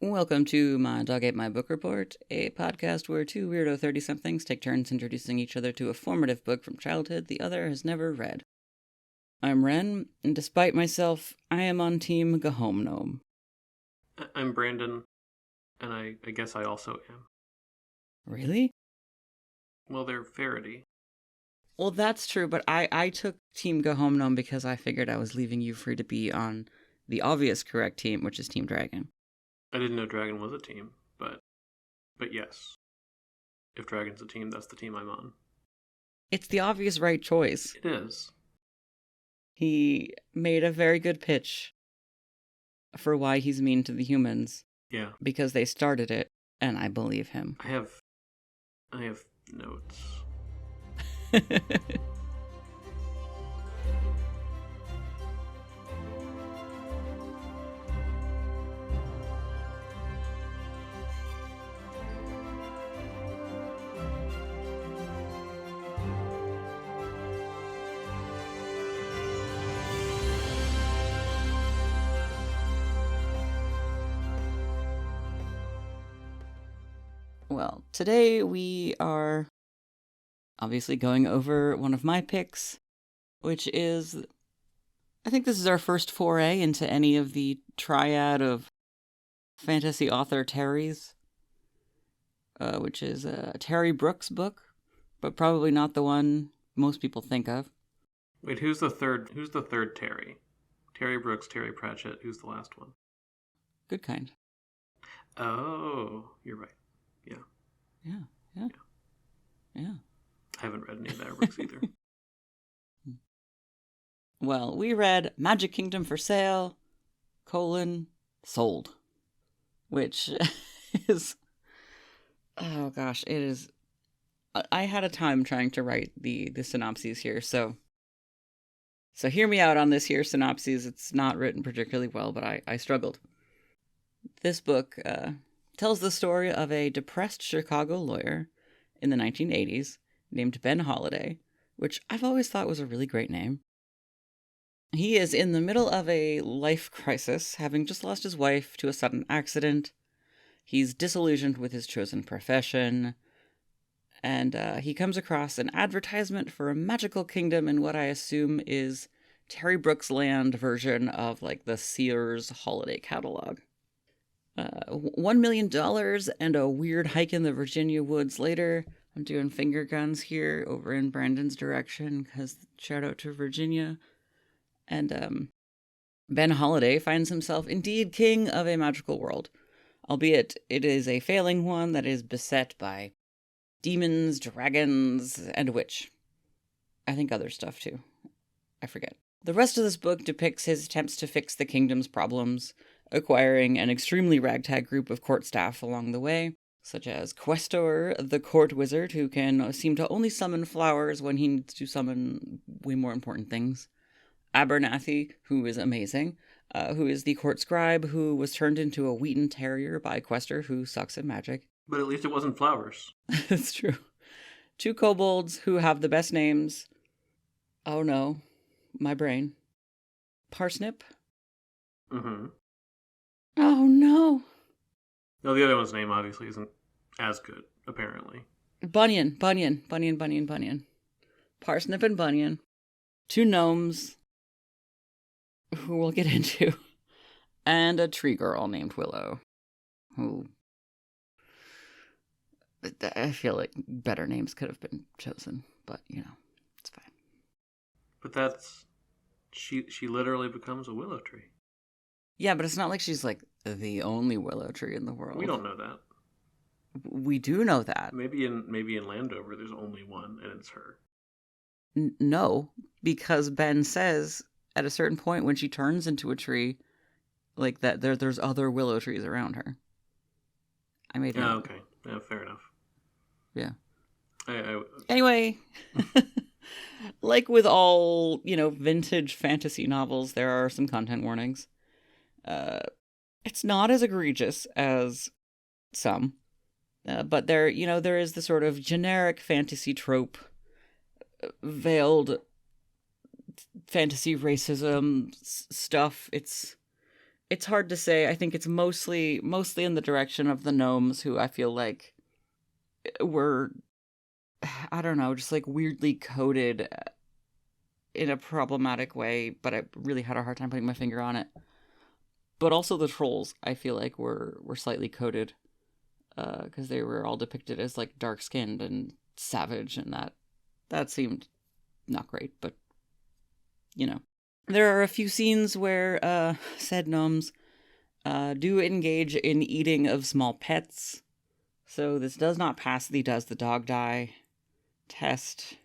Welcome to My Dog Ate My Book Report, a podcast where two weirdo 30-somethings take turns introducing each other to a formative book from childhood the other has never read. I'm Wren, and despite myself, I am on Team Go Home Gnome. I'm Brandon, and I guess I also am. Really? Well, they're Faraday. Well, that's true, but I took Team Go Home Gnome because I figured I was leaving you free to be on the obvious correct team, which is Team Dragon. I didn't know Dragon was a team, but yes. If Dragon's a team, that's the team I'm on. It's the obvious right choice. It is. He made a very good pitch for why he's mean to the humans. Yeah. Because they started it, and I believe him. I have notes. Well, today we are obviously going over one of my picks, which is, I think this is our first foray into any of the triad of fantasy author Terrys, which is a Terry Brooks book, but probably not the one most people think of. Wait, who's the third Terry? Terry Brooks, Terry Pratchett, who's the last one? Good kind. Oh, you're right. Yeah. I haven't read any of that books either. Well, we read Magic Kingdom for Sale, sold. Which is... Oh gosh, it is... I had a time trying to write the synopses here, so hear me out on this here synopsis. It's not written particularly well, but I struggled. This book tells the story of a depressed Chicago lawyer in the 1980s named Ben Holiday, which I've always thought was a really great name. He is in the middle of a life crisis, having just lost his wife to a sudden accident. He's disillusioned with his chosen profession, and he comes across an advertisement for a magical kingdom in what I assume is Terry Brooks' Land version of like the Sears holiday catalog. $1 million and a weird hike in the Virginia woods later. I'm doing finger guns here over in Brandon's direction because shout out to Virginia. And Ben Holiday finds himself indeed king of a magical world, albeit it is a failing one that is beset by demons, dragons, and a witch. I think other stuff too. I forget. The rest of this book depicts his attempts to fix the kingdom's problems, acquiring an extremely ragtag group of court staff along the way, such as Questor, the court wizard, who can seem to only summon flowers when he needs to summon way more important things. Abernathy, who is amazing, who is the court scribe, who was turned into a Wheaton Terrier by Questor, who sucks at magic. But at least it wasn't flowers. That's true. 2 kobolds who have the best names. Oh no, my brain. Parsnip? Mm-hmm. Oh no. No, the other one's name obviously isn't as good, apparently. Bunyan. Parsnip and Bunyan. 2 gnomes, who we'll get into, and a tree girl named Willow, who I feel like better names could have been chosen, but it's fine. But that's she literally becomes a willow tree. Yeah, but it's not like she's like the only willow tree in the world. We don't know that. We do know that. Maybe in Landover there's only one and it's her. No, because Ben says at a certain point when she turns into a tree, like that there's other willow trees around her. I made it. Oh, okay. Yeah, fair enough. Yeah. I Anyway, like with all, vintage fantasy novels, there are some content warnings. It's not as egregious as some, but there is the sort of generic fantasy trope, veiled fantasy racism stuff. It's it's hard to say. I think it's mostly in the direction of the gnomes, who I feel like were, I don't know, just like weirdly coded in a problematic way, but I really had a hard time putting my finger on it. But also the trolls, I feel like were slightly coded, because they were all depicted as like dark skinned and savage, and that seemed not great. But there are a few scenes where said gnomes do engage in eating of small pets. So this does not pass the does the dog die test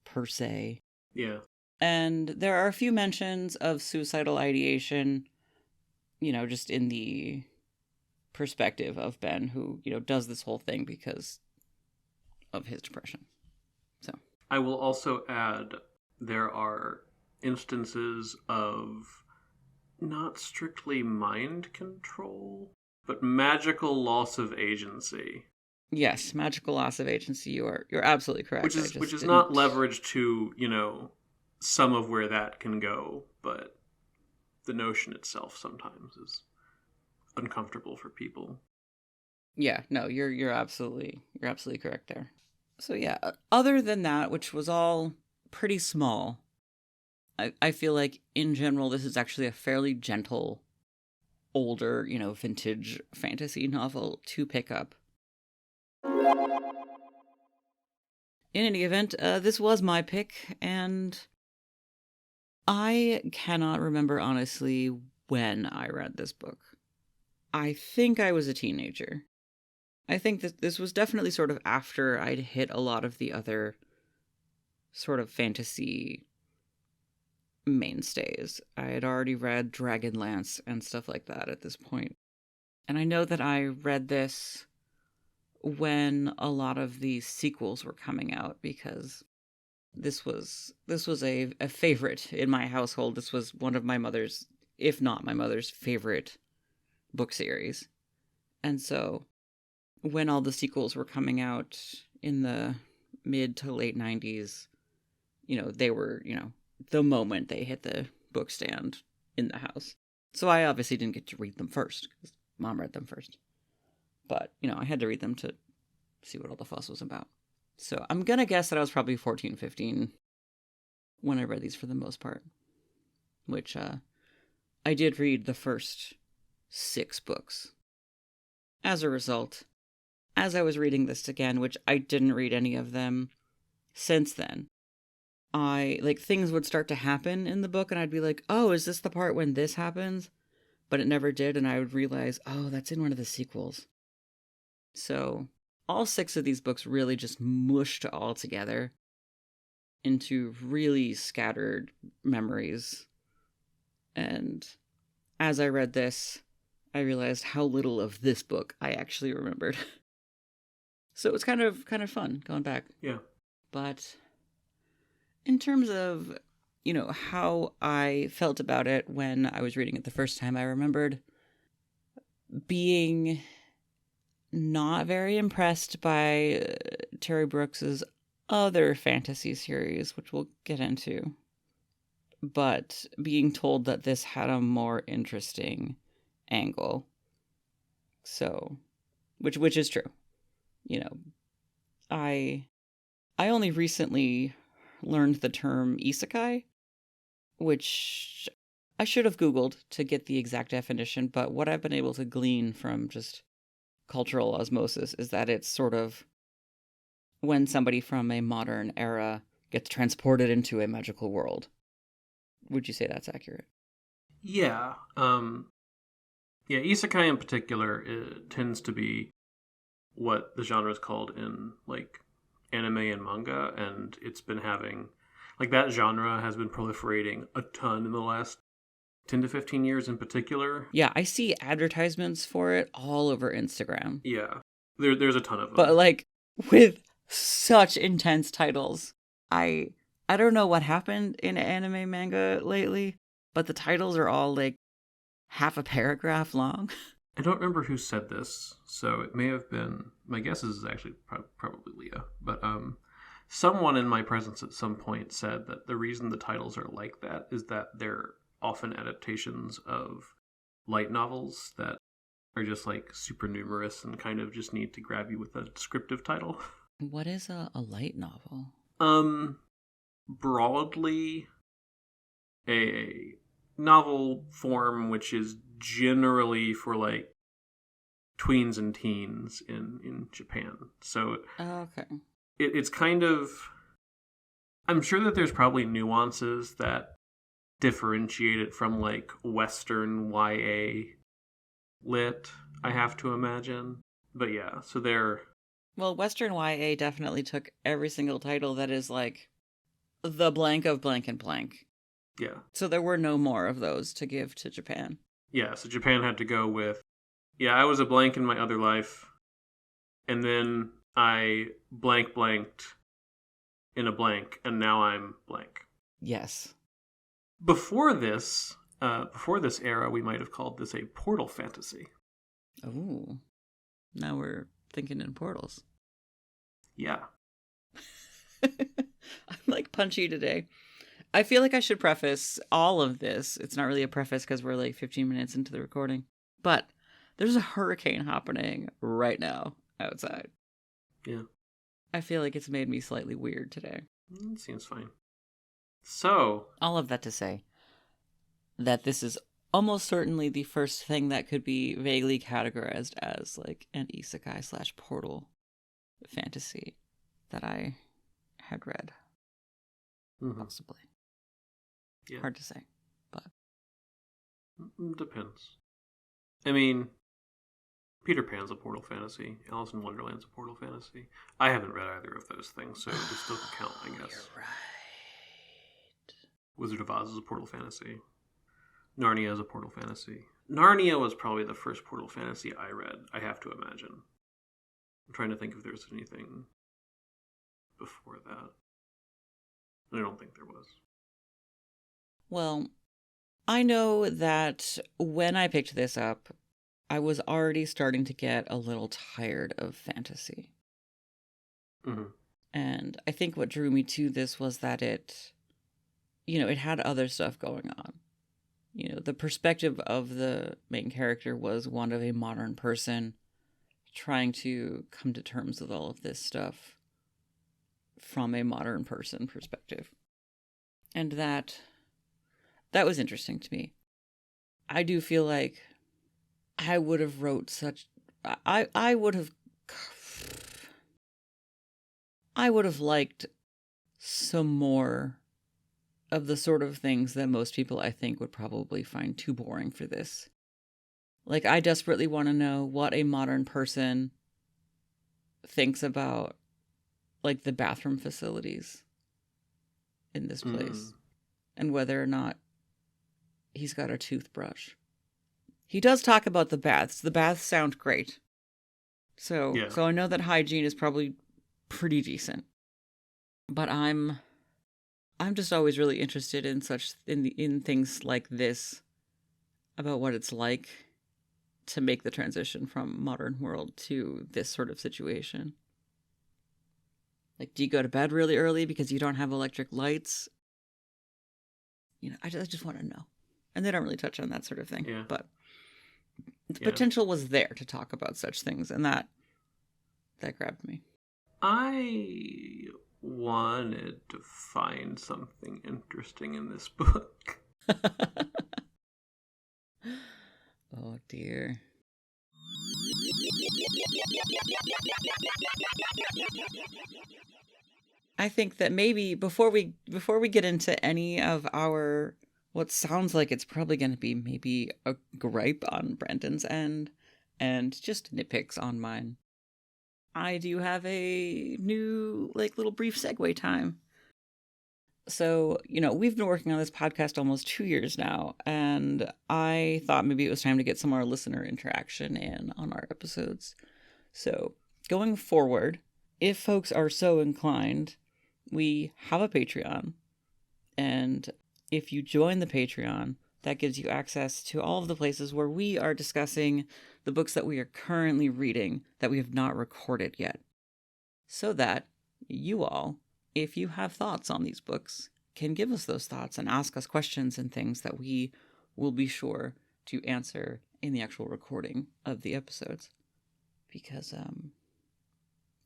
per se. Yeah. And there are a few mentions of suicidal ideation, just in the perspective of Ben, who, does this whole thing because of his depression. So I will also add there are instances of not strictly mind control, but magical loss of agency. Yes, magical loss of agency. You're absolutely correct. Which is not leveraged to, some of where that can go, but the notion itself sometimes is uncomfortable for people. Yeah, no, you're absolutely correct there. So yeah, other than that, which was all pretty small, I feel like in general this is actually a fairly gentle, older, vintage fantasy novel to pick up. In any event, this was my pick, and I cannot remember honestly when I read this book. I think I was a teenager. I think that this was definitely sort of after I'd hit a lot of the other sort of fantasy mainstays. I had already read Dragonlance and stuff like that at this point. And I know that I read this when a lot of the sequels were coming out, because this was a favorite in my household. This was one of my mother's, if not my mother's, favorite book series. And so when all the sequels were coming out in the mid to late 90s, they were, the moment they hit the book stand in the house. So I obviously didn't get to read them first, because Mom read them first. But, I had to read them to see what all the fuss was about. So I'm going to guess that I was probably 14, 15 when I read these for the most part. Which, I did read the first 6 books. As a result, as I was reading this again, which I didn't read any of them since then, things would start to happen in the book and I'd be like, oh, is this the part when this happens? But it never did, and I would realize, oh, that's in one of the sequels. So all 6 of these books really just mushed all together into really scattered memories. And as I read this, I realized how little of this book I actually remembered. So it was kind of fun going back. Yeah. But in terms of, how I felt about it when I was reading it the first time, I remembered being not very impressed by Terry Brooks's other fantasy series, which we'll get into, but being told that this had a more interesting angle. So, which is true. I only recently learned the term isekai, which I should have Googled to get the exact definition, but what I've been able to glean from just cultural osmosis is that it's sort of when somebody from a modern era gets transported into a magical world. Would you say that's accurate? Yeah. Yeah, isekai in particular, it tends to be what the genre is called in anime and manga, and it's been having that genre has been proliferating a ton in the last 10 to 15 years in particular. Yeah, I see advertisements for it all over Instagram. Yeah, there's a ton of them. But with such intense titles. I don't know what happened in anime manga lately, but the titles are all half a paragraph long. I don't remember who said this, so it may have been, my guess is actually probably Leah, but someone in my presence at some point said that the reason the titles are like that is that they're often adaptations of light novels that are just like super numerous and kind of just need to grab you with a descriptive title. What is a light novel? Broadly, a novel form which is generally for like tweens and teens in Japan. So Okay. it's kind of, I'm sure that there's probably nuances that differentiate it from like Western YA lit, I have to imagine. But yeah, so they're... Well, Western YA definitely took every single title that is like the blank of blank and blank. Yeah. So there were no more of those to give to Japan. Yeah, so Japan had to go with, yeah, I was a blank in my other life, and then I blanked in a blank, and now I'm blank. Yes. Before this era, we might have called this a portal fantasy. Ooh. Now we're thinking in portals. Yeah. I'm like punchy today. I feel like I should preface all of this. It's not really a preface because we're like 15 minutes into the recording. But there's a hurricane happening right now outside. Yeah. I feel like it's made me slightly weird today. It seems fine. So... all of that to say that this is almost certainly the first thing that could be vaguely categorized as like an isekai / portal fantasy that I had read. Possibly. Yeah. Hard to say, but... depends. I mean, Peter Pan's a portal fantasy. Alice in Wonderland's a portal fantasy. I haven't read either of those things, so they still can count, I guess. You're right. Wizard of Oz is a portal fantasy. Narnia is a portal fantasy. Narnia was probably the first portal fantasy I read, I have to imagine. I'm trying to think if there's anything before that. I don't think there was. Well, I know that when I picked this up, I was already starting to get a little tired of fantasy. Mm-hmm. And I think what drew me to this was that it had other stuff going on. The perspective of the main character was one of a modern person trying to come to terms with all of this stuff from a modern person perspective. And that was interesting to me. I do feel like I would have wrote such... I would have liked some more of the sort of things that most people, I think, would probably find too boring for this. Like, I desperately want to know what a modern person thinks about, like, the bathroom facilities in this place. And whether or not he's got a toothbrush. He does talk about the baths. The baths sound great. So I know that hygiene is probably pretty decent. But I'm just always really interested in in things like this, about what it's like to make the transition from modern world to this sort of situation. Like, do you go to bed really early because you don't have electric lights? I just want to know. And they don't really touch on that sort of thing. Yeah. But the potential was there to talk about such things, and that grabbed me. I wanted to find something interesting in this book. Oh dear. I think that maybe before we get into any of our, what sounds like it's probably going to be maybe a gripe on Brandon's end and just nitpicks on mine, I do have a new, like, little brief segue time. So, we've been working on this podcast almost 2 years now, and I thought maybe it was time to get some more listener interaction in on our episodes. So, going forward, if folks are so inclined, we have a Patreon, and if you join the Patreon, that gives you access to all of the places where we are discussing the books that we are currently reading that we have not recorded yet. So that you all, if you have thoughts on these books, can give us those thoughts and ask us questions and things that we will be sure to answer in the actual recording of the episodes, because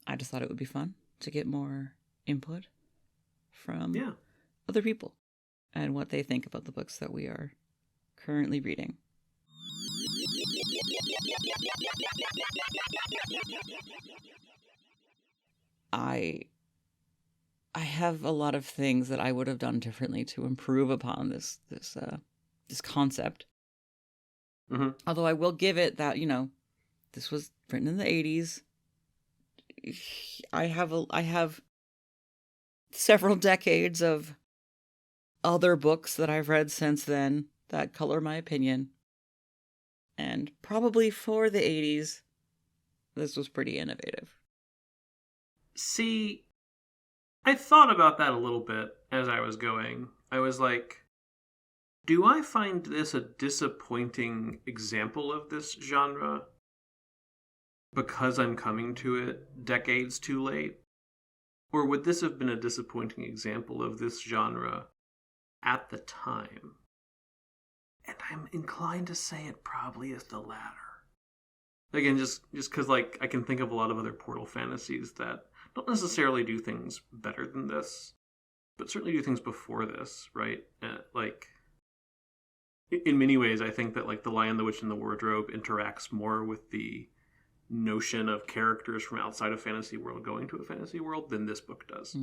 I just thought it would be fun to get more input from other people and what they think about the books that we are currently reading. I have a lot of things that I would have done differently to improve upon this concept. Mm-hmm. Although I will give it that, this was written in the 80s. I have several decades of other books that I've read since then that color my opinion. And probably for the 80s, this was pretty innovative. See, I thought about that a little bit as I was going. I was like, do I find this a disappointing example of this genre because I'm coming to it decades too late? Or would this have been a disappointing example of this genre at the time? And I'm inclined to say it probably is the latter. Again, just because I can think of a lot of other Portal fantasies that don't necessarily do things better than this, but certainly do things before this, right? In many ways, I think that The Lion, the Witch, and the Wardrobe interacts more with the notion of characters from outside a fantasy world going to a fantasy world than this book does.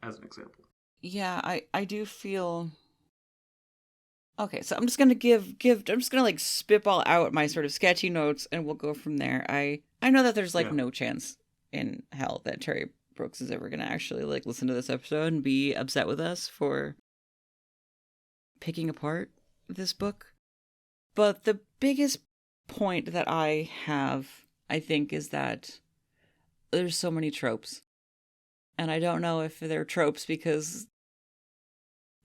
As an example. Yeah, I do feel... Okay, so I'm just gonna I'm just gonna spitball out my sort of sketchy notes, and we'll go from there. I know that there's no chance in hell that Terry Brooks is ever gonna actually listen to this episode and be upset with us for picking apart this book. But the biggest point that I have, I think, is that there's so many tropes. And I don't know if they're tropes because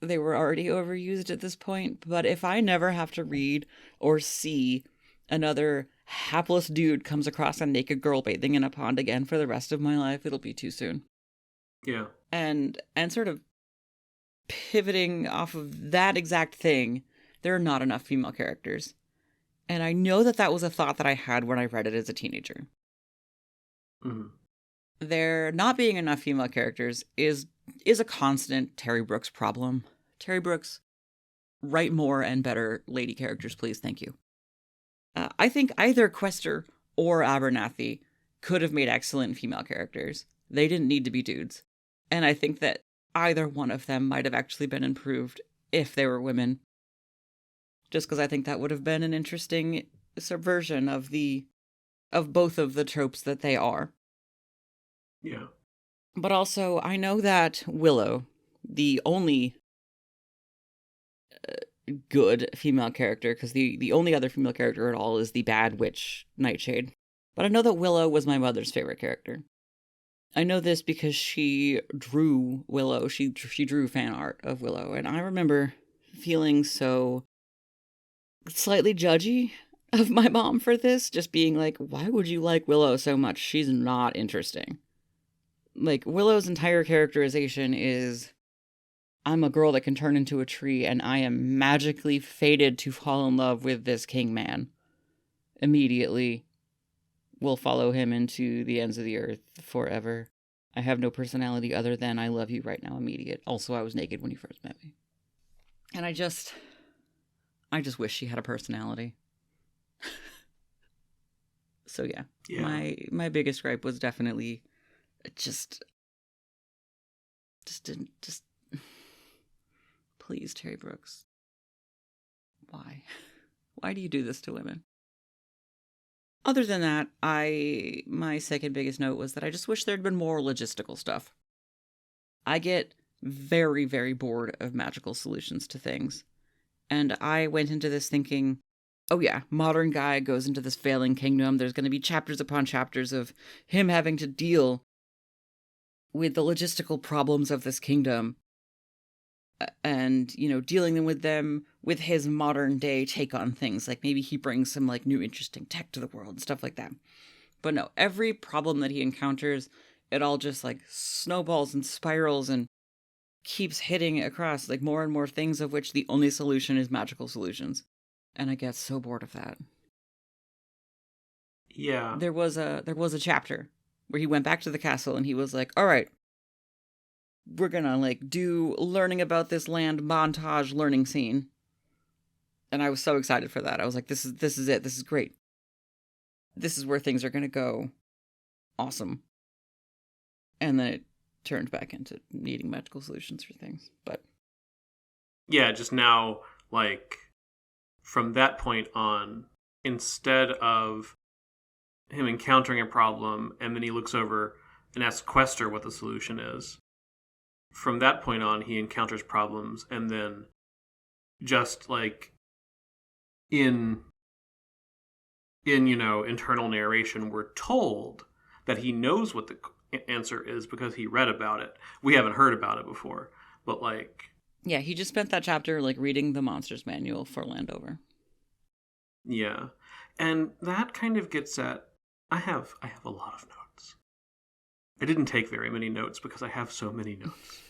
they were already overused at this point, but if I never have to read or see another hapless dude comes across a naked girl bathing in a pond again for the rest of my life, it'll be too soon. Yeah. And sort of pivoting off of that exact thing, there are not enough female characters. And I know that was a thought that I had when I read it as a teenager. Mm-hmm. There not being enough female characters is a constant Terry Brooks problem. Terry Brooks, write more and better lady characters, please. Thank you. I think either Quester or Abernathy could have made excellent female characters. They didn't need to be dudes. And I think that either one of them might have actually been improved if they were women. Just because I think that would have been an interesting subversion of both of the tropes that they are. Yeah. But also, I know that Willow, the only good female character, because the only other female character at all is the bad witch Nightshade. But I know that Willow was my mother's favorite character. I know this because she drew Willow. She drew fan art of Willow. And I remember feeling so slightly judgy of my mom for this. Just being like, why would you like Willow so much? She's not interesting. Willow's entire characterization is, I'm a girl that can turn into a tree, and I am magically fated to fall in love with this king man. Immediately, will follow him into the ends of the earth forever. I have no personality other than I love you right now, immediate. Also, I was naked when you first met me. And I just wish she had a personality. So yeah. My biggest gripe was definitely just please, Terry Brooks. Why? Why do you do this to women? Other than that, my second biggest note was that I just wish there'd been more logistical stuff. I get very, very bored of magical solutions to things. And I went into this thinking, oh yeah, modern guy goes into this failing kingdom. There's going to be chapters upon chapters of him having to deal with the logistical problems of this kingdom. And, dealing with them with his modern day take on things. Maybe he brings some new interesting tech to the world and stuff like that. But no, every problem that he encounters, it all just snowballs and spirals and keeps hitting across more and more things, of which the only solution is magical solutions. And I get so bored of that. Yeah. There was a chapter where he went back to the castle and he was like, all right, we're gonna like do learning about this land montage learning scene. And I was so excited for that. I was like, this is it. This is great. This is where things are gonna go. Awesome. And then it turned back into needing magical solutions for things. But yeah, just now, like, from that point on, instead of him encountering a problem and then he looks over and asks Quester what the solution is, from that point on, he encounters problems and then just, like, in internal narration, we're told that he knows what the answer is because he read about it. We haven't heard about it before, but, like... yeah, he just spent that chapter, like, reading the Monsters Manual for Landover. Yeah. And that kind of gets at... I have a lot of notes. I didn't take very many notes because I have so many notes.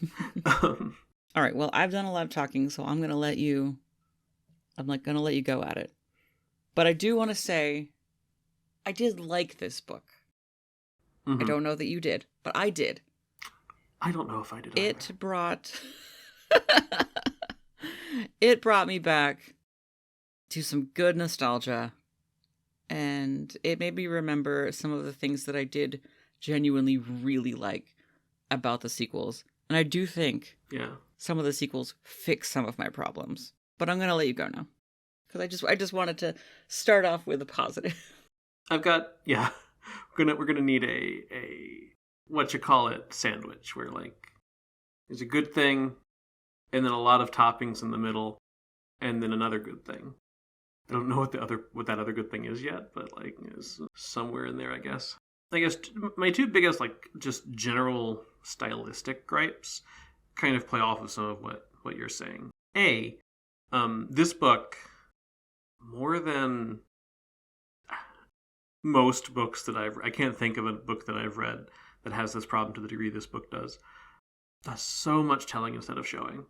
All right, well, I've done a lot of talking, so I'm going to let you go at it. But I do want to say, I did like this book. Mm-hmm. I don't know that you did, but I did. I don't know if I did either. It brought me back to some good nostalgia, and it made me remember some of the things that I did genuinely really like about the sequels. And I do think some of the sequels fix some of my problems. But I'm going to let you go now. Because I just wanted to start off with a positive. I've got, we're gonna need a what you call it sandwich where, like, there's a good thing and then a lot of toppings in the middle and then another good thing. I don't know what that other good thing is yet, but, like, it's somewhere in there, I guess. I guess my two biggest, like, just general stylistic gripes kind of play off of some of what you're saying. This book, more than most books that I can't think of a book that I've read that has this problem to the degree this book does so much telling instead of showing.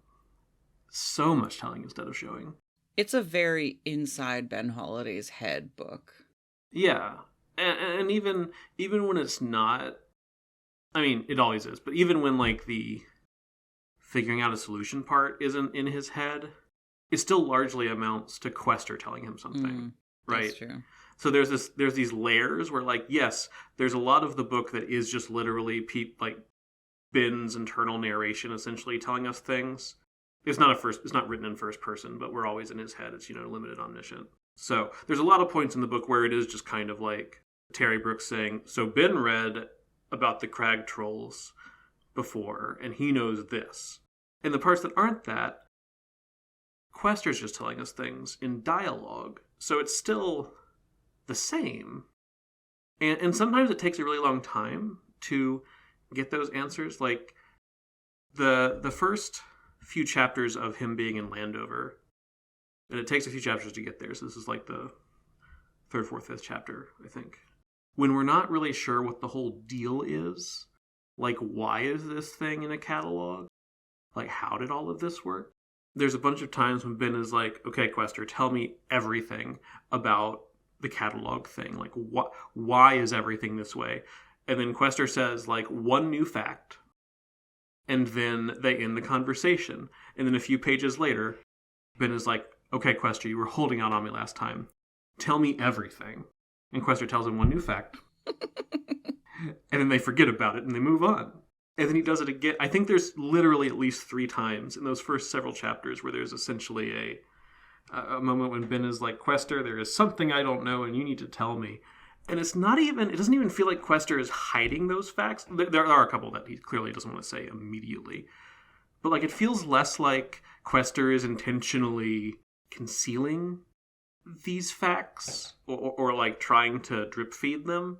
So much telling instead of showing. It's a very inside Ben Holiday's head book. Yeah. And even when it's not, I mean, it always is, but even when, like, the figuring out a solution part isn't in his head, it still largely amounts to Quester telling him something, right? That's true. So there's these layers where, like, yes, there's a lot of the book that is just literally Ben's internal narration essentially telling us things. It's not written in first person, but we're always in his head. It's, limited omniscient. So there's a lot of points in the book where it is just kind of like Terry Brooks saying, so Ben read about the crag trolls before, and he knows this. And the parts that aren't that, Quester's just telling us things in dialogue. So it's still the same. And sometimes it takes a really long time to get those answers. Like, the first few chapters of him being in Landover, and it takes a few chapters to get there, so this is like the third, fourth, fifth chapter, I think. When we're not really sure what the whole deal is, like, why is this thing in a catalog? Like, how did all of this work? There's a bunch of times when Ben is like, okay, Quester, tell me everything about the catalog thing. Like, why is everything this way? And then Quester says, like, one new fact. And then they end the conversation. And then a few pages later, Ben is like, okay, Quester, you were holding out on me last time. Tell me everything. And Quester tells him one new fact. And then they forget about it and they move on. And then he does it again. I think there's literally at least 3 times in those first several chapters where there's essentially a moment when Ben is like, Quester, there is something I don't know and you need to tell me. And it doesn't even feel like Quester is hiding those facts. There are a couple that he clearly doesn't want to say immediately. But, like, it feels less like Quester is intentionally concealing these facts or like trying to drip feed them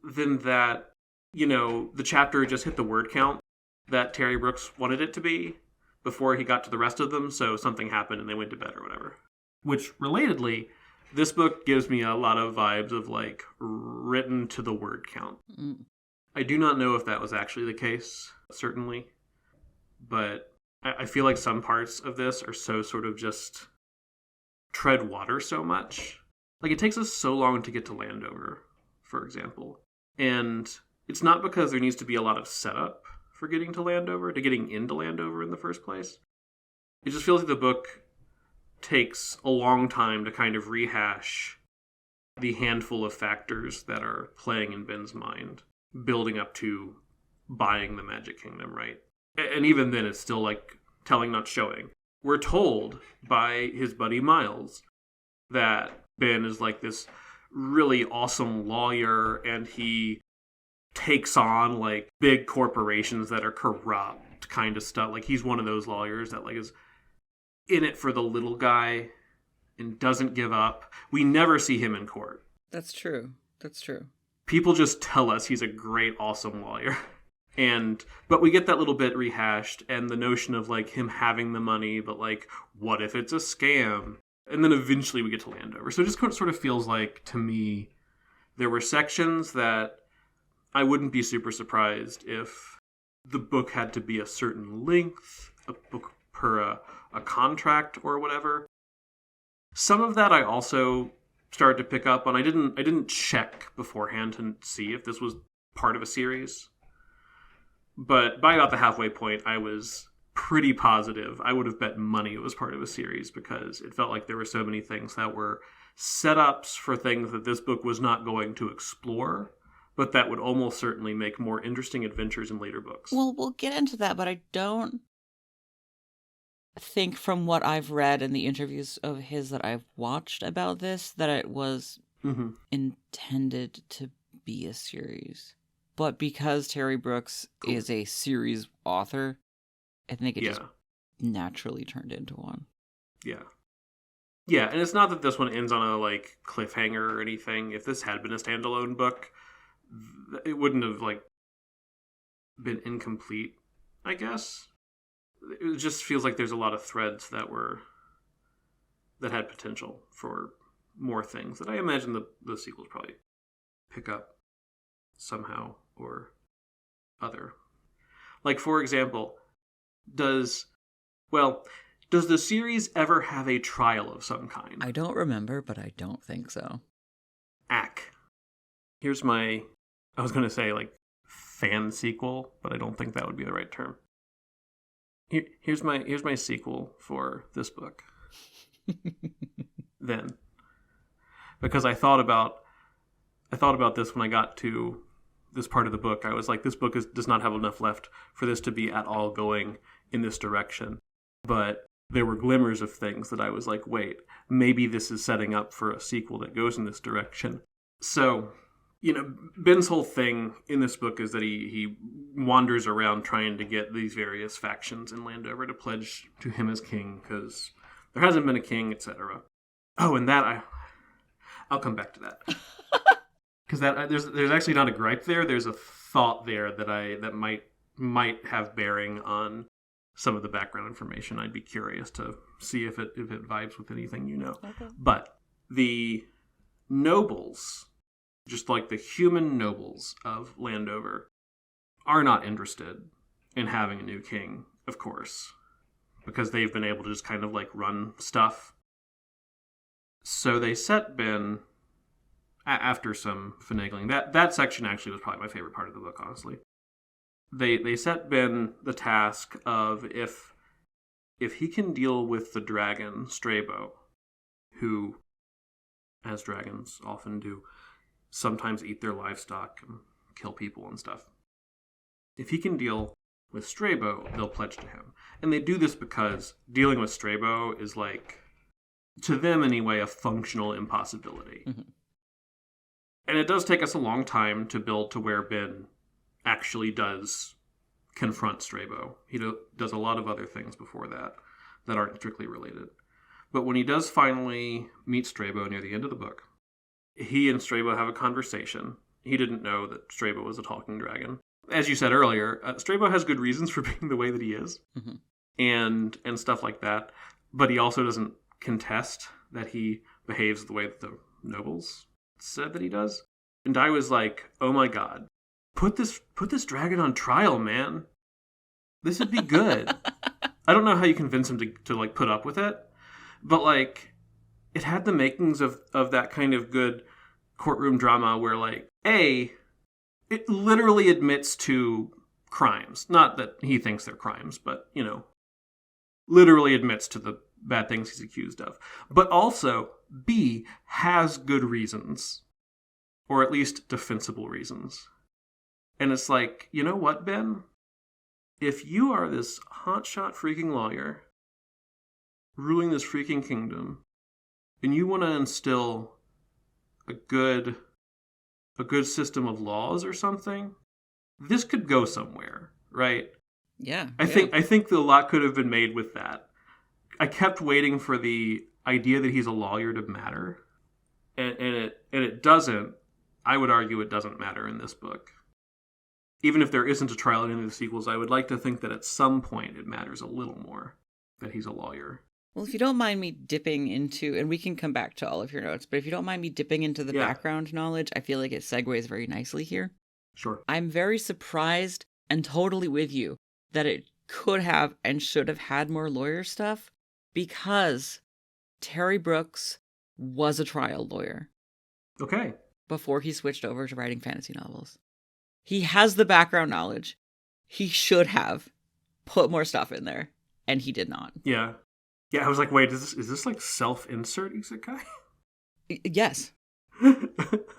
than that, the chapter just hit the word count that Terry Brooks wanted it to be before he got to the rest of them, so something happened and they went to bed or whatever. Which, relatedly, this book gives me a lot of vibes of, like, written to the word count. I do not know if that was actually the case, certainly, but I feel like some parts of this are so sort of just tread water so much. Like, it takes us so long to get to Landover, for example. And it's not because there needs to be a lot of setup for getting to Landover, to getting into Landover in the first place. It just feels like the book takes a long time to kind of rehash the handful of factors that are playing in Ben's mind, building up to buying the Magic Kingdom, right? And even then, it's still like telling, not showing. We're told by his buddy Miles that Ben is like this really awesome lawyer, and he takes on like big corporations that are corrupt kind of stuff. Like, he's one of those lawyers that like is in it for the little guy and doesn't give up. We never see him in court. That's true. That's true. People just tell us he's a great, awesome lawyer. But we get that little bit rehashed, and the notion of like him having the money, but like, what if it's a scam? And then eventually we get to Landover. So it just sort of feels like, to me, there were sections that I wouldn't be super surprised if the book had to be a certain length, a book per a contract or whatever. Some of that I also started to pick up on. I didn't check beforehand to see if this was part of a series. But by about the halfway point, I was pretty positive. I would have bet money it was part of a series, because it felt like there were so many things that were setups for things that this book was not going to explore, but that would almost certainly make more interesting adventures in later books. Well, we'll get into that, but I don't think, from what I've read in the interviews of his that I've watched about this, that it was intended to be a series. But because Terry Brooks is a series author, I think it just naturally turned into one. Yeah. Yeah, and it's not that this one ends on a like cliffhanger or anything. If this had been a standalone book, it wouldn't have like been incomplete, I guess. It just feels like there's a lot of threads that had potential for more things that I imagine the sequels probably pick up somehow or other. Like, for example, does the series ever have a trial of some kind? I don't remember, but I don't think so. Ack. Here's my, I was going to say like fan sequel, but I don't think that would be the right term. Here's my sequel for this book. Then, because I thought about this when I got to this part of the book. I was like, this book does not have enough left for this to be at all going in this direction. But there were glimmers of things that I was like, wait, maybe this is setting up for a sequel that goes in this direction. So, Ben's whole thing in this book is that he wanders around trying to get these various factions in Landover to pledge to him as king, because there hasn't been a king, etc. Oh, and that I'll come back to that. Because there's actually not a gripe there. There's a thought there that might have bearing on some of the background information. I'd be curious to see if it vibes with anything you know. Okay. But the nobles, just like the human nobles of Landover, are not interested in having a new king, of course, because they've been able to just kind of like run stuff. So they set Ben, after some finagling, that section actually was probably my favorite part of the book, honestly. They set Ben the task of if he can deal with the dragon Strabo, who, as dragons often do, sometimes eat their livestock and kill people and stuff. If he can deal with Strabo, they'll pledge to him. And they do this because dealing with Strabo is like, to them anyway, a functional impossibility. Mm-hmm. And it does take us a long time to build to where Ben actually does confront Strabo. He does a lot of other things before that aren't strictly related. But when he does finally meet Strabo near the end of the book, he and Strabo have a conversation. He didn't know that Strabo was a talking dragon. As you said earlier, Strabo has good reasons for being the way that he is, and stuff like that. But he also doesn't contest that he behaves the way that the nobles said that he does. And I was like, oh my god, put this dragon on trial, man. This would be good. I don't know how you convince him to like put up with it, but like, it had the makings of that kind of good courtroom drama where, like, it literally admits to crimes. Not that he thinks they're crimes, but, you know, literally admits to the bad things he's accused of. But also, B, has good reasons. Or at least defensible reasons. And it's like, you know what, Ben? If you are this hotshot freaking lawyer ruling this freaking kingdom, and you want to instill a good system of laws or something, this could go somewhere, right? Yeah. I think a lot could have been made with that. I kept waiting for the idea that he's a lawyer to matter, and it doesn't. I would argue it doesn't matter in this book. Even if there isn't a trial in any of the sequels, I would like to think that at some point it matters a little more that he's a lawyer. Well, if you don't mind me dipping into, and we can come back to all of your notes, but if you don't mind me dipping into the background knowledge, I feel like it segues very nicely here. Sure. I'm very surprised and totally with you that it could have and should have had more lawyer stuff, because Terry Brooks was a trial lawyer. Okay. Before he switched over to writing fantasy novels. He has the background knowledge. He should have put more stuff in there, and he did not. Yeah. Yeah, I was like, wait, is this like self-insert isekai? Yes.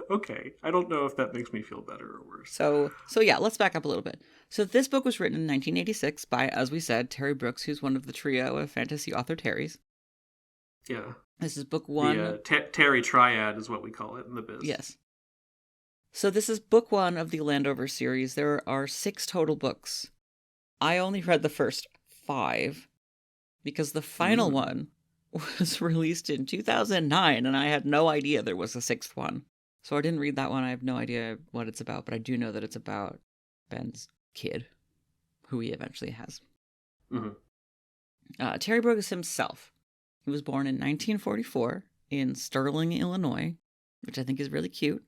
Okay. I don't know if that makes me feel better or worse. So yeah, let's back up a little bit. So this book was written in 1986 by, as we said, Terry Brooks, who's one of the trio of fantasy author Terrys. Yeah. This is book one. The Terry Triad is what we call it in the biz. Yes. So this is book one of the Landover series. There are 6 total books. I only read the first 5 because the final one was released in 2009, and I had no idea there was a 6th one. So I didn't read that one. I have no idea what it's about, but I do know that it's about Ben's kid, who he eventually has. Mm-hmm. Terry Brooks himself. He was born in 1944 in Sterling, Illinois, which I think is really cute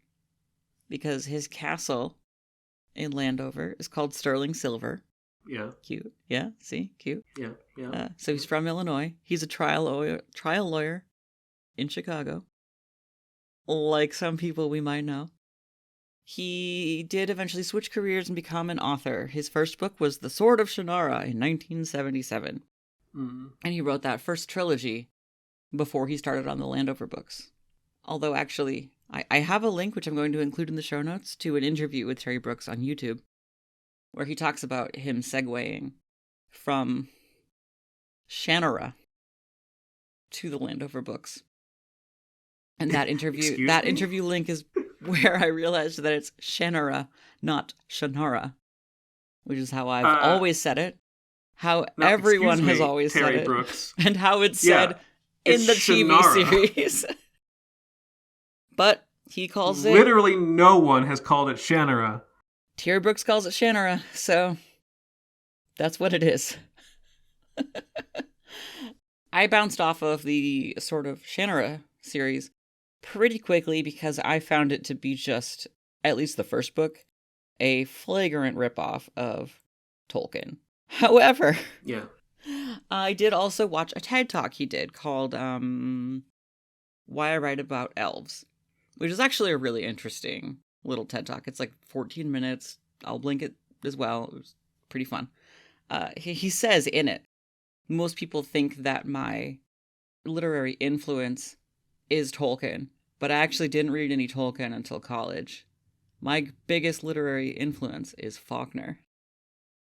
because his castle in Landover is called Sterling Silver. Yeah. Cute. Yeah, see? Cute. Yeah. So he's from Illinois. He's a trial lawyer in Chicago. Like some people we might know. He did eventually switch careers and become an author. His first book was The Sword of Shannara in 1977. Mm-hmm. And he wrote that first trilogy before he started on the Landover books. Although, actually, I have a link, which I'm going to include in the show notes, to an interview with Terry Brooks on YouTube, where he talks about him segueing from Shannara to the Landover books. And that interview link is where I realized that it's Shannara, not Shannara, which is how I've always said it. How everyone has always Terry said it, Brooks. and how it's said in the Shannara. TV series. But he calls it... Literally no one has called it Shannara. Terry Brooks calls it Shannara, so that's what it is. I bounced off of the sort of Shannara series pretty quickly because I found it to be just, at least the first book, a flagrant ripoff of Tolkien. However, I did also watch a TED Talk he did called Why I Write About Elves, which is actually a really interesting little TED Talk. It's like 14 minutes. I'll link it as well. It was pretty fun. He says in it, most people think that my literary influence is Tolkien, but I actually didn't read any Tolkien until college. My biggest literary influence is Faulkner.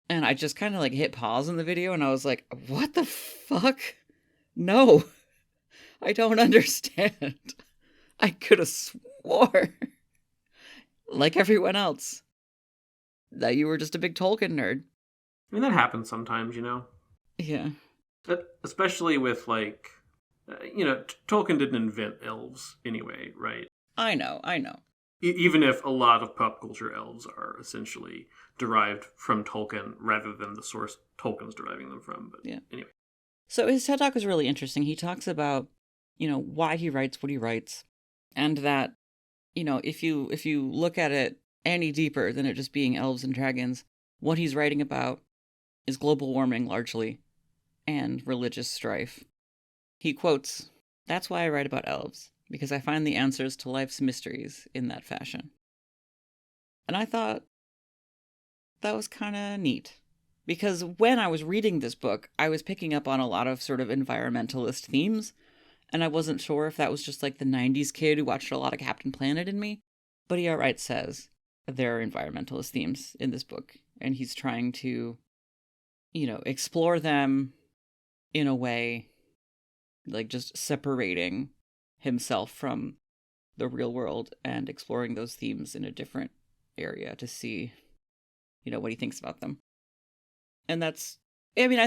And I just kind of like hit pause in the video and I was like, what the fuck? No, I don't understand. I could have swore, like everyone else, that you were just a big Tolkien nerd. I mean, that happens sometimes, you know? Yeah. Especially with, like, Tolkien didn't invent elves anyway, right? I know. Even if a lot of pop culture elves are essentially derived from Tolkien rather than the source Tolkien's deriving them from. But anyway. So his TED Talk is really interesting. He talks about, why he writes what he writes. And that, if you look at it any deeper than it just being elves and dragons, what he's writing about is global warming largely and religious strife. He quotes That's why I write about elves, because I find the answers to life's mysteries in that fashion. And I thought that was kind of neat. Because when I was reading this book, I was picking up on a lot of sort of environmentalist themes, and I wasn't sure if that was just like the 90s kid who watched a lot of Captain Planet in me. But he outright says there are environmentalist themes in this book, and he's trying to, explore them in a way, like just separating himself from the real world and exploring those themes in a different area to see, what he thinks about them. And I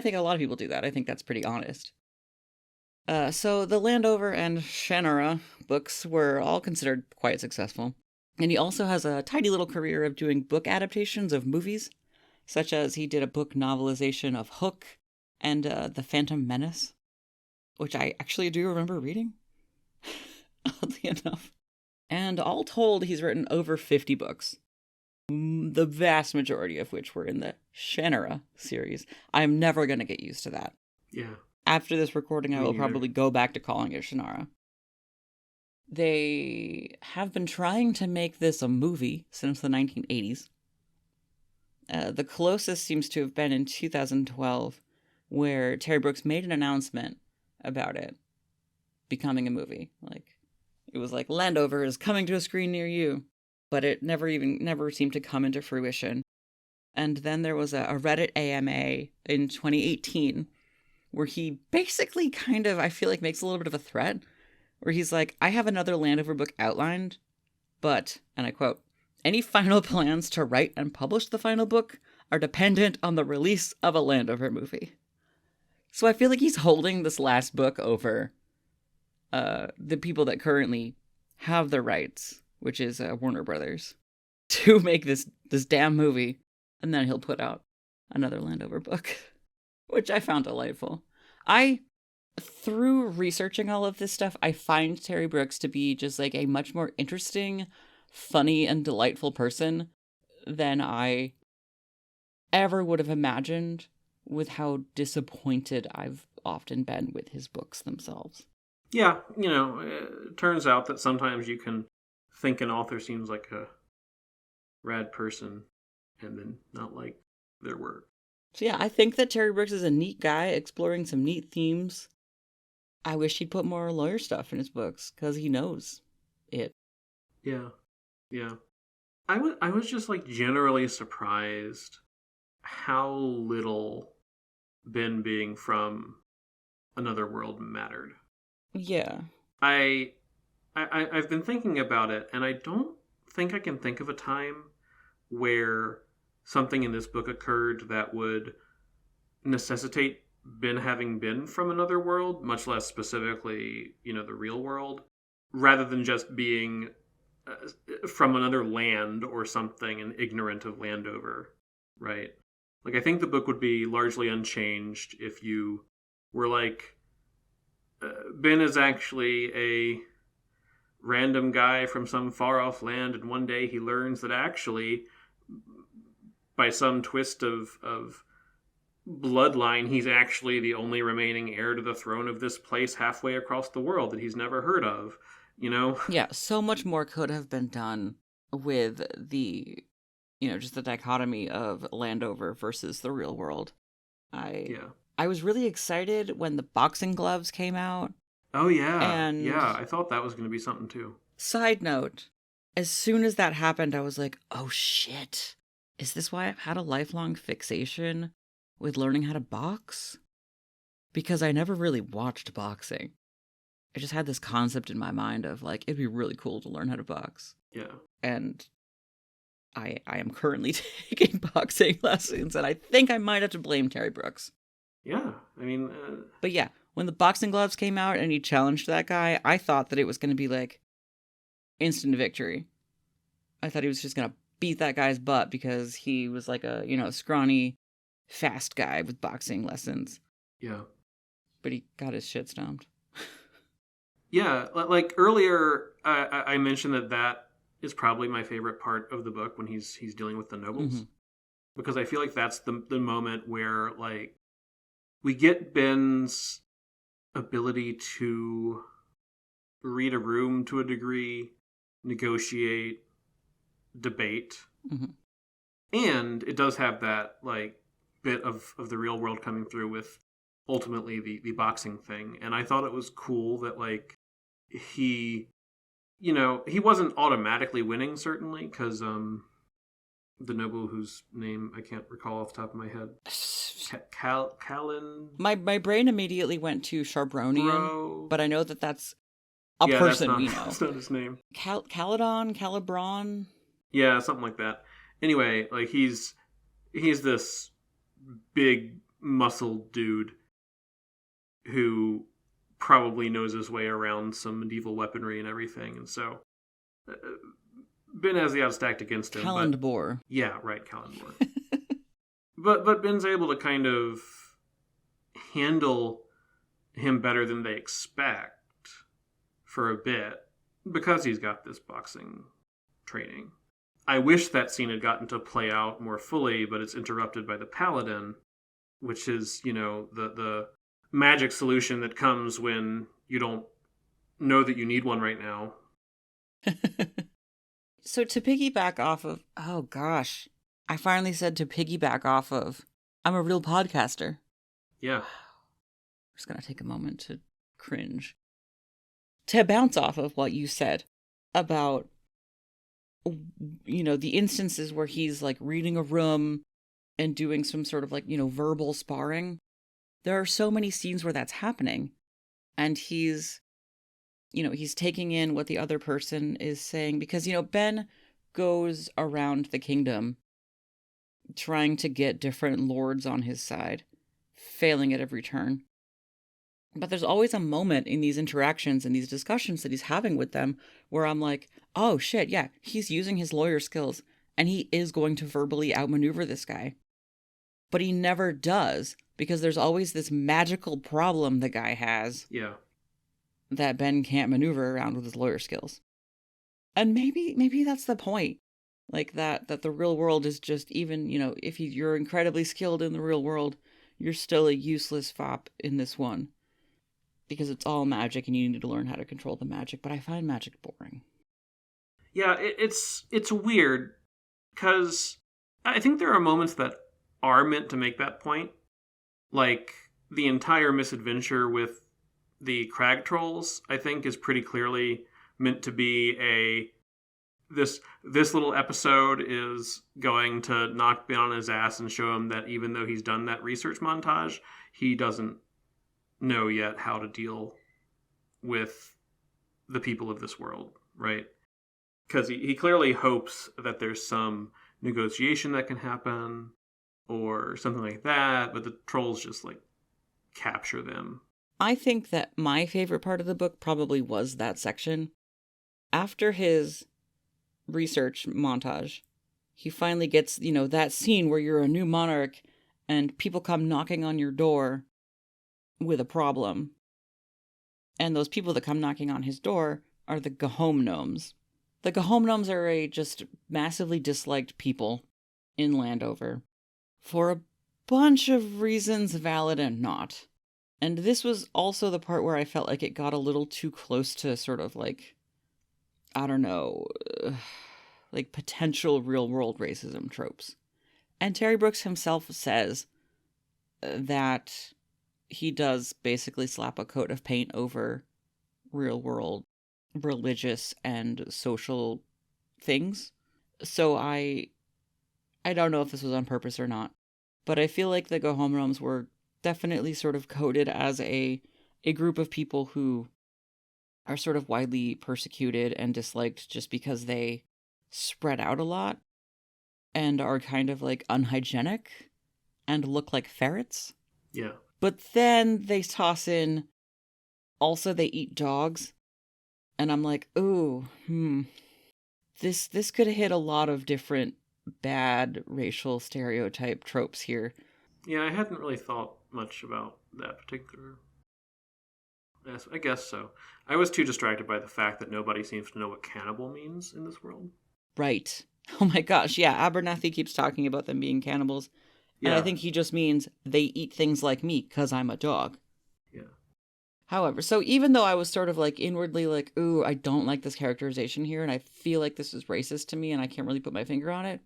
think a lot of people do that. I think that's pretty honest. So the Landover and Shannara books were all considered quite successful. And he also has a tidy little career of doing book adaptations of movies, such as he did a book novelization of Hook and The Phantom Menace, which I actually do remember reading, oddly enough. And all told, he's written over 50 books, the vast majority of which were in the Shannara series. I'm never going to get used to that. Yeah. After this recording, I will probably go back to calling it Shannara. They have been trying to make this a movie since the 1980s. The closest seems to have been in 2012, where Terry Brooks made an announcement about it becoming a movie. It was like, Landover is coming to a screen near you. But it never seemed to come into fruition. And then there was a Reddit AMA in 2018 where he basically kind of, I feel like, makes a little bit of a threat, where he's like, I have another Landover book outlined, but, and I quote, any final plans to write and publish the final book are dependent on the release of a Landover movie. So I feel like he's holding this last book over the people that currently have the rights, which is Warner Brothers, to make this damn movie, and then he'll put out another Landover book, which I found delightful. Through researching all of this stuff, I find Terry Brooks to be just like a much more interesting, funny, and delightful person than I ever would have imagined, with how disappointed I've often been with his books themselves. Yeah, it turns out that sometimes you can think an author seems like a rad person and then not like their work. So yeah, I think that Terry Brooks is a neat guy exploring some neat themes. I wish he'd put more lawyer stuff in his books, because he knows it. Yeah. I was just generally surprised how little Ben being from another world mattered. Yeah. I've been thinking about it, and I don't think I can think of a time where something in this book occurred that would necessitate Ben having been from another world, much less specifically, the real world, rather than just being from another land or something and ignorant of Landover, right? I think the book would be largely unchanged if you were Ben is actually a random guy from some far-off land, and one day he learns that actually, by some twist of bloodline, he's actually the only remaining heir to the throne of this place halfway across the world that he's never heard of, Yeah, so much more could have been done with the, just the dichotomy of Landover versus the real world. I was really excited when the boxing gloves came out. Oh, yeah. And yeah, I thought that was going to be something, too. Side note, as soon as that happened, I was like, oh, shit. Is this why I've had a lifelong fixation with learning how to box? Because I never really watched boxing. I just had this concept in my mind of, it'd be really cool to learn how to box. Yeah. And I am currently taking boxing lessons, and I think I might have to blame Terry Brooks. Yeah, But yeah, when the boxing gloves came out and he challenged that guy, I thought that it was going to be, instant victory. I thought he was just going to beat that guy's butt because he was a, scrawny, fast guy with boxing lessons. Yeah. But he got his shit stomped. Yeah, earlier, I mentioned that is probably my favorite part of the book when he's dealing with the nobles. Mm-hmm. Because I feel like that's the moment where, we get Ben's ability to read a room to a degree, negotiate, debate. Mm-hmm. And it does have that, like, bit of the real world coming through with ultimately the boxing thing. And I thought it was cool that, like, he, he wasn't automatically winning, certainly, because the noble whose name I can't recall off the top of my head, Callan. My brain immediately went to Charbronian, but I know that's a person we know. That's not his name. Calibron? Yeah, something like that. Anyway, like, he's this big muscle dude who probably knows his way around some medieval weaponry and everything, and so Ben has the odds stacked against him. Callandbor. Yeah, right, Callandbor. but Ben's able to kind of handle him better than they expect for a bit because he's got this boxing training. I wish that scene had gotten to play out more fully, but it's interrupted by the paladin, which is, the magic solution that comes when you don't know that you need one right now. So to piggyback off of, oh gosh, I finally said to piggyback off of, I'm a real podcaster. Yeah. I'm just going to take a moment to cringe. To bounce off of what you said about, the instances where he's like reading a room and doing some sort of like, verbal sparring. There are so many scenes where that's happening. And he's taking in what the other person is saying. Because, Ben goes around the kingdom trying to get different lords on his side, failing at every turn. But there's always a moment in these interactions and these discussions that he's having with them where I'm like, oh shit, yeah, he's using his lawyer skills and he is going to verbally outmaneuver this guy. But he never does because there's always this magical problem the guy has. Yeah. That Ben can't maneuver around with his lawyer skills. And maybe that's the point. Like that the real world is just even, if you're incredibly skilled in the real world, you're still a useless fop in this one. Because it's all magic and you need to learn how to control the magic. But I find magic boring. Yeah, it's weird. Because I think there are moments that are meant to make that point. Like the entire misadventure with the crag trolls, I think, is pretty clearly meant to be this little episode is going to knock Ben on his ass and show him that even though he's done that research montage, he doesn't know yet how to deal with the people of this world, right? Because he clearly hopes that there's some negotiation that can happen or something like that, but the trolls just like capture them. I think that my favorite part of the book probably was that section. After his research montage, he finally gets, that scene where you're a new monarch and people come knocking on your door with a problem. And those people that come knocking on his door are the Gahome gnomes. The Gahome gnomes are a just massively disliked people in Landover for a bunch of reasons, valid and not. And this was also the part where I felt like it got a little too close to sort of like, I don't know, like potential real-world racism tropes. And Terry Brooks himself says that he does basically slap a coat of paint over real-world religious and social things. So I don't know if this was on purpose or not, but I feel like the Gahome gnomes were definitely sort of coded as a group of people who are sort of widely persecuted and disliked just because they spread out a lot and are kind of like unhygienic and look like ferrets. Yeah. But then they toss in, also they eat dogs. And I'm like, ooh, this could hit a lot of different bad racial stereotype tropes here. Yeah, I hadn't really thought much about that particular. Yes, I guess so. I was too distracted by the fact that nobody seems to know what cannibal means in this world. Right. Oh my gosh, yeah, Abernathy keeps talking about them being cannibals. Yeah. And I think he just means they eat things like me because I'm a dog. Yeah. However, so even though I was sort of like inwardly like, ooh, I don't like this characterization here, and I feel like this is racist to me, and I can't really put my finger on it,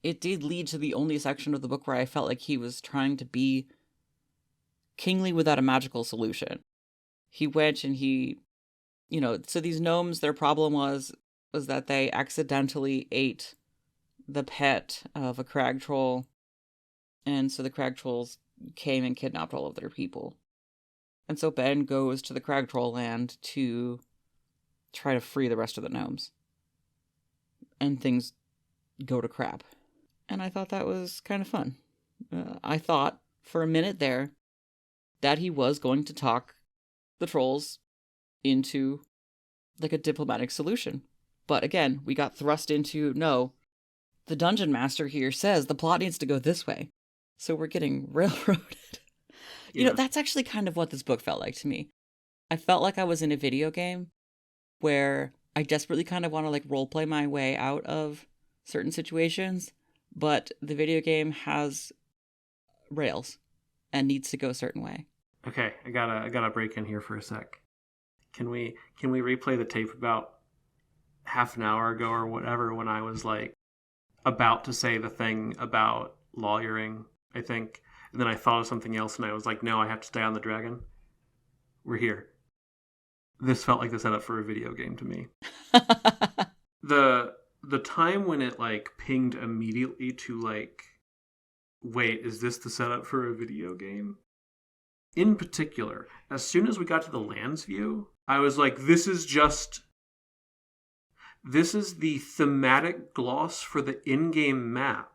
it did lead to the only section of the book where I felt like he was trying to be kingly without a magical solution. He went and he, so these gnomes, their problem was that they accidentally ate the pet of a crag troll, and so the crag trolls came and kidnapped all of their people. And so Ben goes to the crag troll land to try to free the rest of the gnomes. And things go to crap. And I thought that was kind of fun. I thought for a minute there that he was going to talk the trolls into like a diplomatic solution. But again, we got thrust into, no, the dungeon master here says the plot needs to go this way. So we're getting railroaded. Yeah. That's actually kind of what this book felt like to me. I felt like I was in a video game where I desperately kind of want to like roleplay my way out of certain situations, but the video game has rails and needs to go a certain way. Okay, I gotta break in here for a sec. Can we replay the tape about half an hour ago or whatever when I was like about to say the thing about lawyering, I think, and then I thought of something else and I was like, no, I have to stay on the dragon. We're here. This felt like the setup for a video game to me. The time when it like pinged immediately to like, wait, is this the setup for a video game? In particular, as soon as we got to the lands view, I was like, this is the thematic gloss for the in-game map.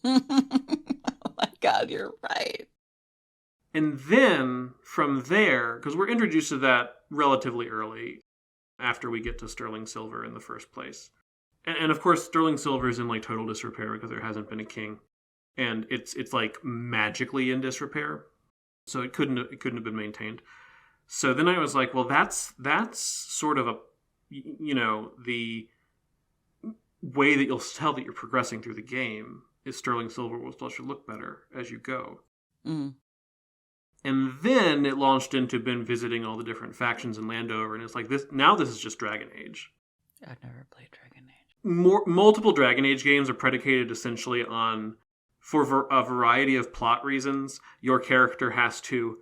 Oh my god, you're right. And then from there, because we're introduced to that relatively early after we get to Sterling Silver in the first place. And of course, Sterling Silver is in like total disrepair because there hasn't been a king. And it's like magically in disrepair. So it couldn't have been maintained. So then I was like, well, that's sort of the way that you'll tell that you're progressing through the game is Sterling Silver will start to look better as you go. Mm. And then it launched into been visiting all the different factions in Landover, and it's like this. Now this is just Dragon Age. I've never played Dragon Age. Multiple Dragon Age games are predicated essentially on, for a variety of plot reasons, your character has to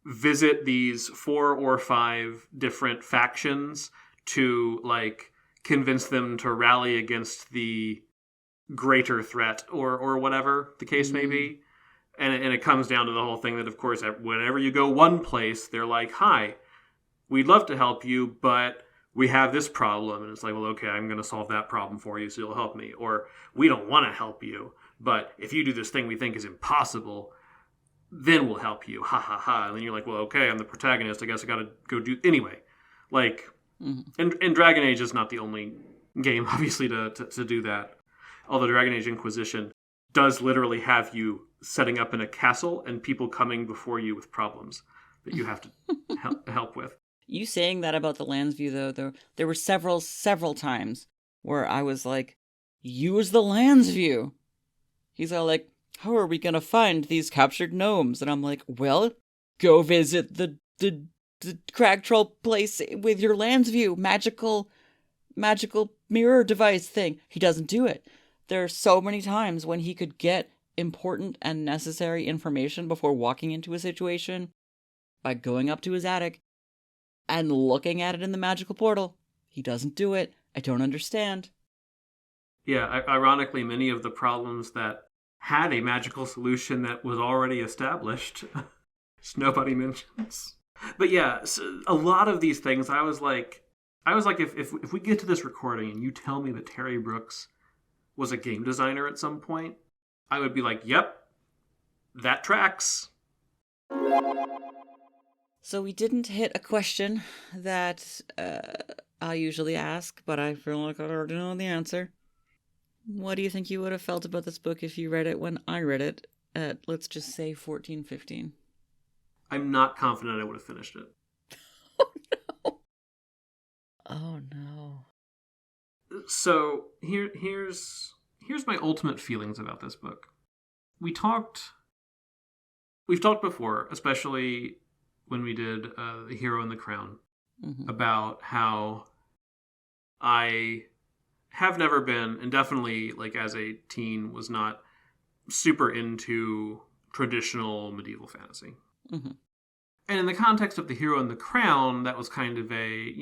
visit these 4 or 5 different factions to like convince them to rally against the greater threat or whatever the case may be. And it comes down to the whole thing that, of course, whenever you go one place, they're like, hi, we'd love to help you, but we have this problem. And it's like, well, okay, I'm going to solve that problem for you, so you'll help me. Or we don't want to help you, but if you do this thing we think is impossible, then we'll help you. Ha, ha, ha. And then you're like, well, okay, I'm the protagonist. I guess I got to go do... Anyway, like... Mm-hmm. And Dragon Age is not the only game, obviously, to do that. Although Dragon Age Inquisition does literally have you setting up in a castle and people coming before you with problems that you have to help with. You saying that about the lands view, though, there were several times where I was like, use the lands view. He's all like, how are we going to find these captured gnomes? And I'm like, well, go visit the crag troll place with your lands view. Magical mirror device thing. He doesn't do it. There are so many times when he could get important and necessary information before walking into a situation by going up to his attic and looking at it in the magical portal. He doesn't do it. I don't understand. Yeah, ironically, many of the problems that had a magical solution that was already established, nobody mentions. But yeah, so a lot of these things, I was like, if we get to this recording and you tell me that Terry Brooks was a game designer at some point, I would be like, yep, that tracks. So we didn't hit a question that I usually ask, but I feel like I already know the answer. What do you think you would have felt about this book if you read it when I read it at, let's just say, 14, 15? I'm not confident I would have finished it. Oh, no. Oh, no. So, here's my ultimate feelings about this book. We've talked before, especially when we did The Hero and the Crown, Mm-hmm. about how I have never been, and definitely like as a teen was not super into traditional medieval fantasy. Mm-hmm. And in the context of The Hero and the Crown, that was kind of a,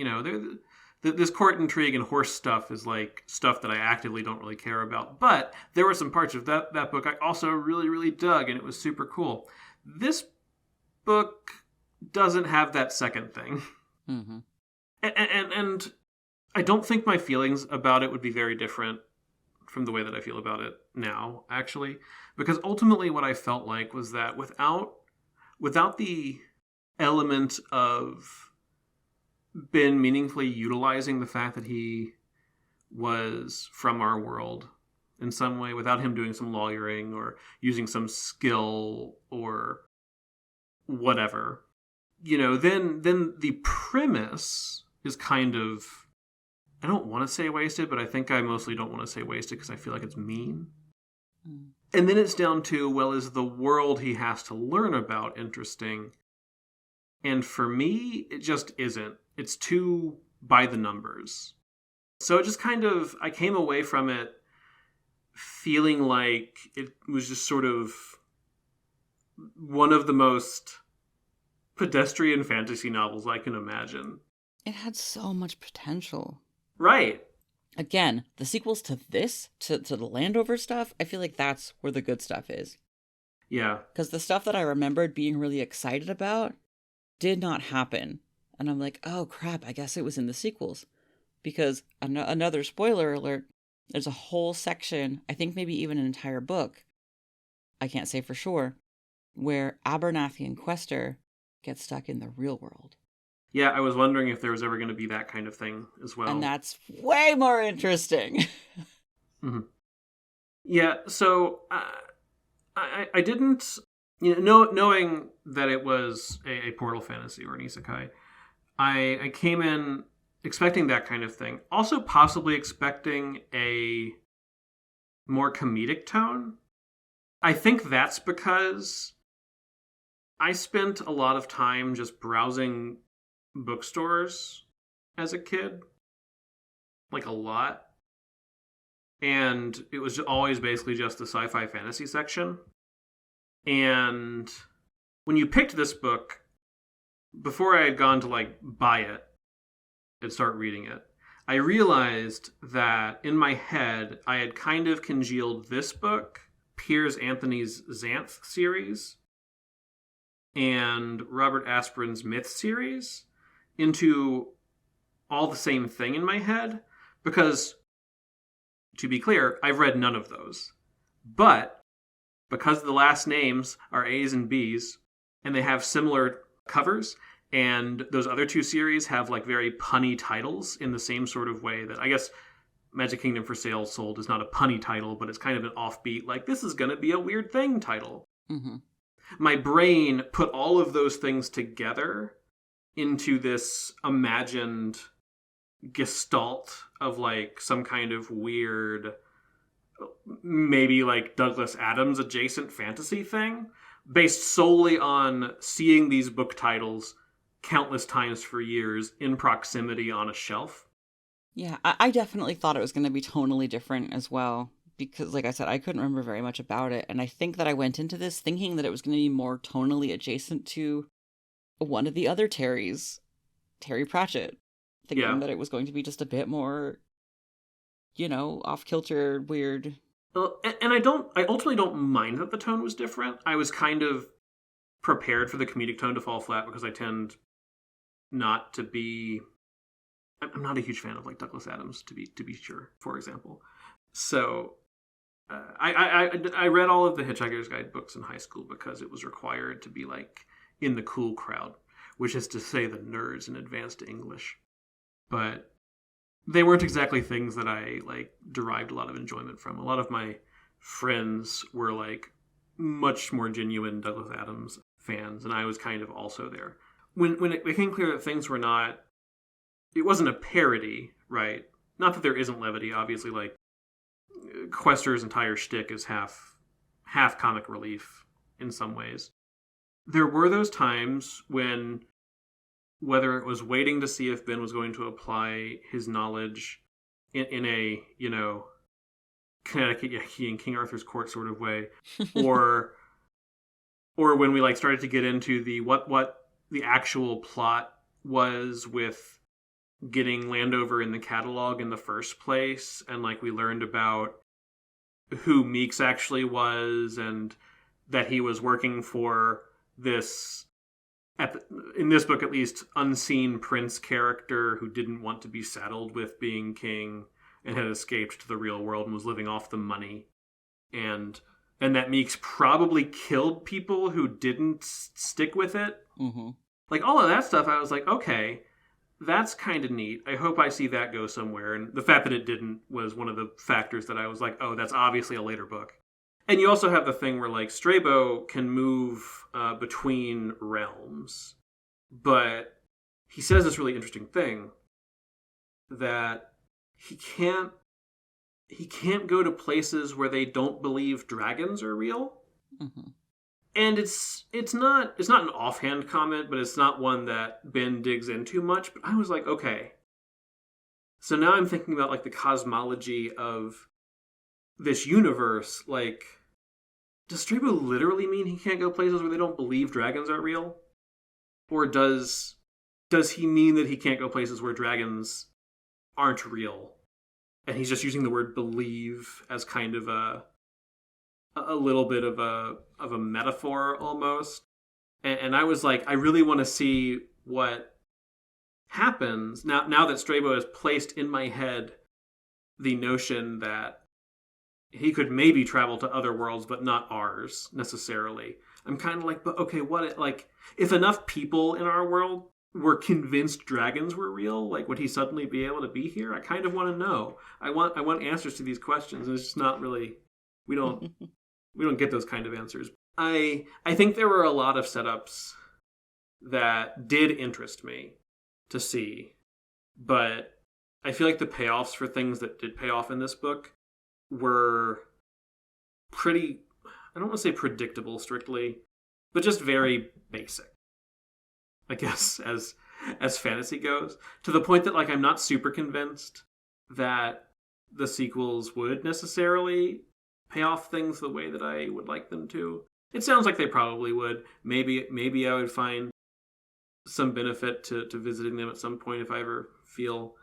this court intrigue and horse stuff is like stuff that I actively don't really care about. But there were some parts of that book I also really, really dug, and it was super cool. This book doesn't have that second thing. Mm-hmm. And I don't think my feelings about it would be very different from the way that I feel about it now, actually. Because ultimately what I felt like was that without the element of Ben meaningfully utilizing the fact that he was from our world in some way, without him doing some lawyering or using some skill or whatever, then the premise is kind of, I don't want to say wasted, but I think I mostly don't want to say wasted because I feel like it's mean. Mm. And then it's down to, well, is the world he has to learn about interesting? And for me, it just isn't. It's too by the numbers. So it just kind of, I came away from it feeling like it was just sort of one of the most pedestrian fantasy novels I can imagine. It had so much potential. Right. Again, the sequels to this, to the Landover stuff, I feel like that's where the good stuff is. Yeah. Because the stuff that I remembered being really excited about did not happen. And I'm like, oh crap, I guess it was in the sequels. Because another spoiler alert, there's a whole section, I think maybe even an entire book, I can't say for sure, where Abernathy and Quester get stuck in the real world. Yeah, I was wondering if there was ever going to be that kind of thing as well. And that's way more interesting. Mm-hmm. Yeah, so I didn't, knowing that it was a portal fantasy or an isekai, I came in expecting that kind of thing. Also possibly expecting a more comedic tone. I think that's because I spent a lot of time just browsing bookstores as a kid. Like a lot. And it was always basically just the sci-fi fantasy section. And when you picked this book, before I had gone to buy it and start reading it, I realized that in my head I had kind of congealed this book, Piers Anthony's Xanth series, and Robert Asprin's Myth series into all the same thing in my head, because, to be clear, I've read none of those. But because the last names are A's and B's, and they have similar covers, and those other two series have very punny titles in the same sort of way that, I guess, Magic Kingdom for Sale Sold is not a punny title, but it's kind of an offbeat, this is going to be a weird thing title. Mm-hmm. My brain put all of those things together into this imagined gestalt of some kind of weird, maybe Douglas Adams adjacent fantasy thing, based solely on seeing these book titles countless times for years in proximity on a shelf. Yeah, I definitely thought it was going to be tonally different as well, because like I said, I couldn't remember very much about it, and I think that I went into this thinking that it was going to be more tonally adjacent to one of the other Terrys, Terry Pratchett, thinking that it was going to be just a bit more, off-kilter, weird. Well, and I ultimately don't mind that the tone was different. I was kind of prepared for the comedic tone to fall flat because I tend not to be. I'm not a huge fan of Douglas Adams, to be sure, for example. So I read all of the Hitchhiker's Guide books in high school because it was required to be in the cool crowd, which is to say the nerds in advanced English. But they weren't exactly things that I derived a lot of enjoyment from. A lot of my friends were much more genuine Douglas Adams fans, and I was kind of also there. When it became clear that things were not, it wasn't a parody, right? Not that there isn't levity, obviously. Quester's entire shtick is half comic relief in some ways, there were those times when, whether it was waiting to see if Ben was going to apply his knowledge in a, Connecticut Yankee and King Arthur's Court sort of way, or when we started to get into the what the actual plot was with getting Landover in the catalog in the first place, and we learned about who Meeks actually was, and that he was working for this, in this book at least, unseen prince character who didn't want to be saddled with being king and had escaped to the real world and was living off the money. And that Meeks probably killed people who didn't stick with it. Mm-hmm. All of that stuff, I was like, okay, that's kind of neat. I hope I see that go somewhere. And the fact that it didn't was one of the factors that I was like, oh, that's obviously a later book. And you also have the thing where, Strabo can move between realms. But he says this really interesting thing, that he can't go to places where they don't believe dragons are real. Mm-hmm. And it's not an offhand comment, but it's not one that Ben digs into much. But I was like, okay. So now I'm thinking about the cosmology of this universe. Does Strabo literally mean he can't go places where they don't believe dragons are real? Or does he mean that he can't go places where dragons aren't real? And he's just using the word believe as kind of a little bit of a metaphor almost. And I was like, I really want to see what happens now that Strabo has placed in my head the notion that he could maybe travel to other worlds, but not ours necessarily. I'm kind of like, but okay, if enough people in our world were convinced dragons were real, would he suddenly be able to be here? I kind of want to know. I want answers to these questions, and it's just not really, we don't get those kind of answers. I think there were a lot of setups that did interest me to see, but I feel like the payoffs for things that did pay off in this book were pretty, I don't want to say predictable strictly, but just very basic, I guess, as fantasy goes, to the point that I'm not super convinced that the sequels would necessarily pay off things the way that I would like them to. It sounds like they probably would. Maybe I would find some benefit to visiting them at some point if I ever feel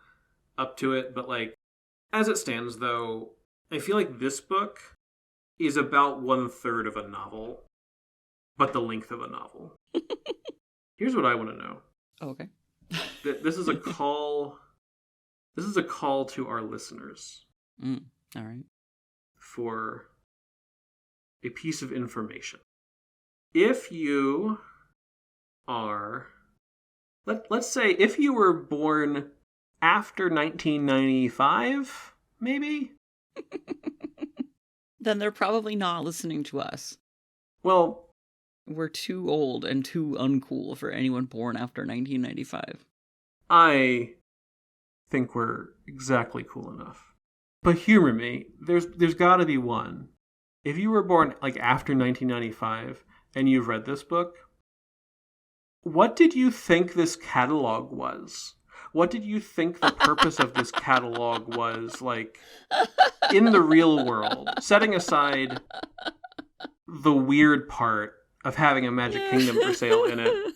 up to it. But as it stands, though, I feel like this book is about 1/3 of a novel, but the length of a novel. Here's what I want to know. Okay. This is a call. This is a call to our listeners. All right. For a piece of information. If you are, let's say, if you were born after 1995, maybe? Then they're probably not listening to us. Well, we're too old and too uncool for anyone born after 1995. I think we're exactly cool enough. But humor me, there's got to be one. If you were born after 1995 and you've read this book, what did you think this catalog was? What did you think the purpose of this catalog was, in the real world? Setting aside the weird part of having a Magic Kingdom for sale in it.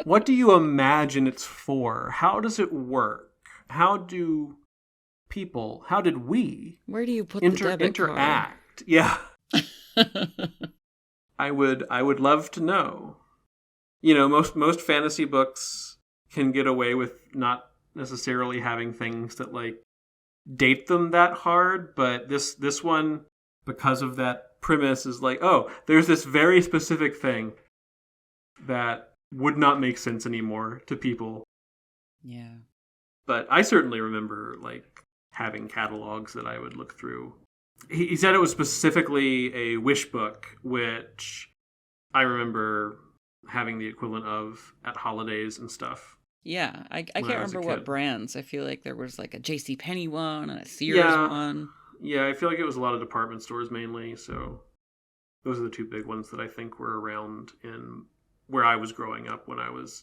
What do you imagine it's for? How does it work? How did we Where do you put the debit interact? Card? Yeah. I would love to know. Most fantasy books can get away with not necessarily having things that date them that hard, but this one, because of that premise, is there's this very specific thing that would not make sense anymore to people. Yeah. But I certainly remember having catalogs that I would look through. He said it was specifically a wish book, which I remember having the equivalent of at holidays and stuff. Yeah, I can't remember what brands. I feel like there was a JCPenney one and a Sears one. Yeah, I feel like it was a lot of department stores mainly, so Those are the two big ones that I think were around in where I was growing up when I was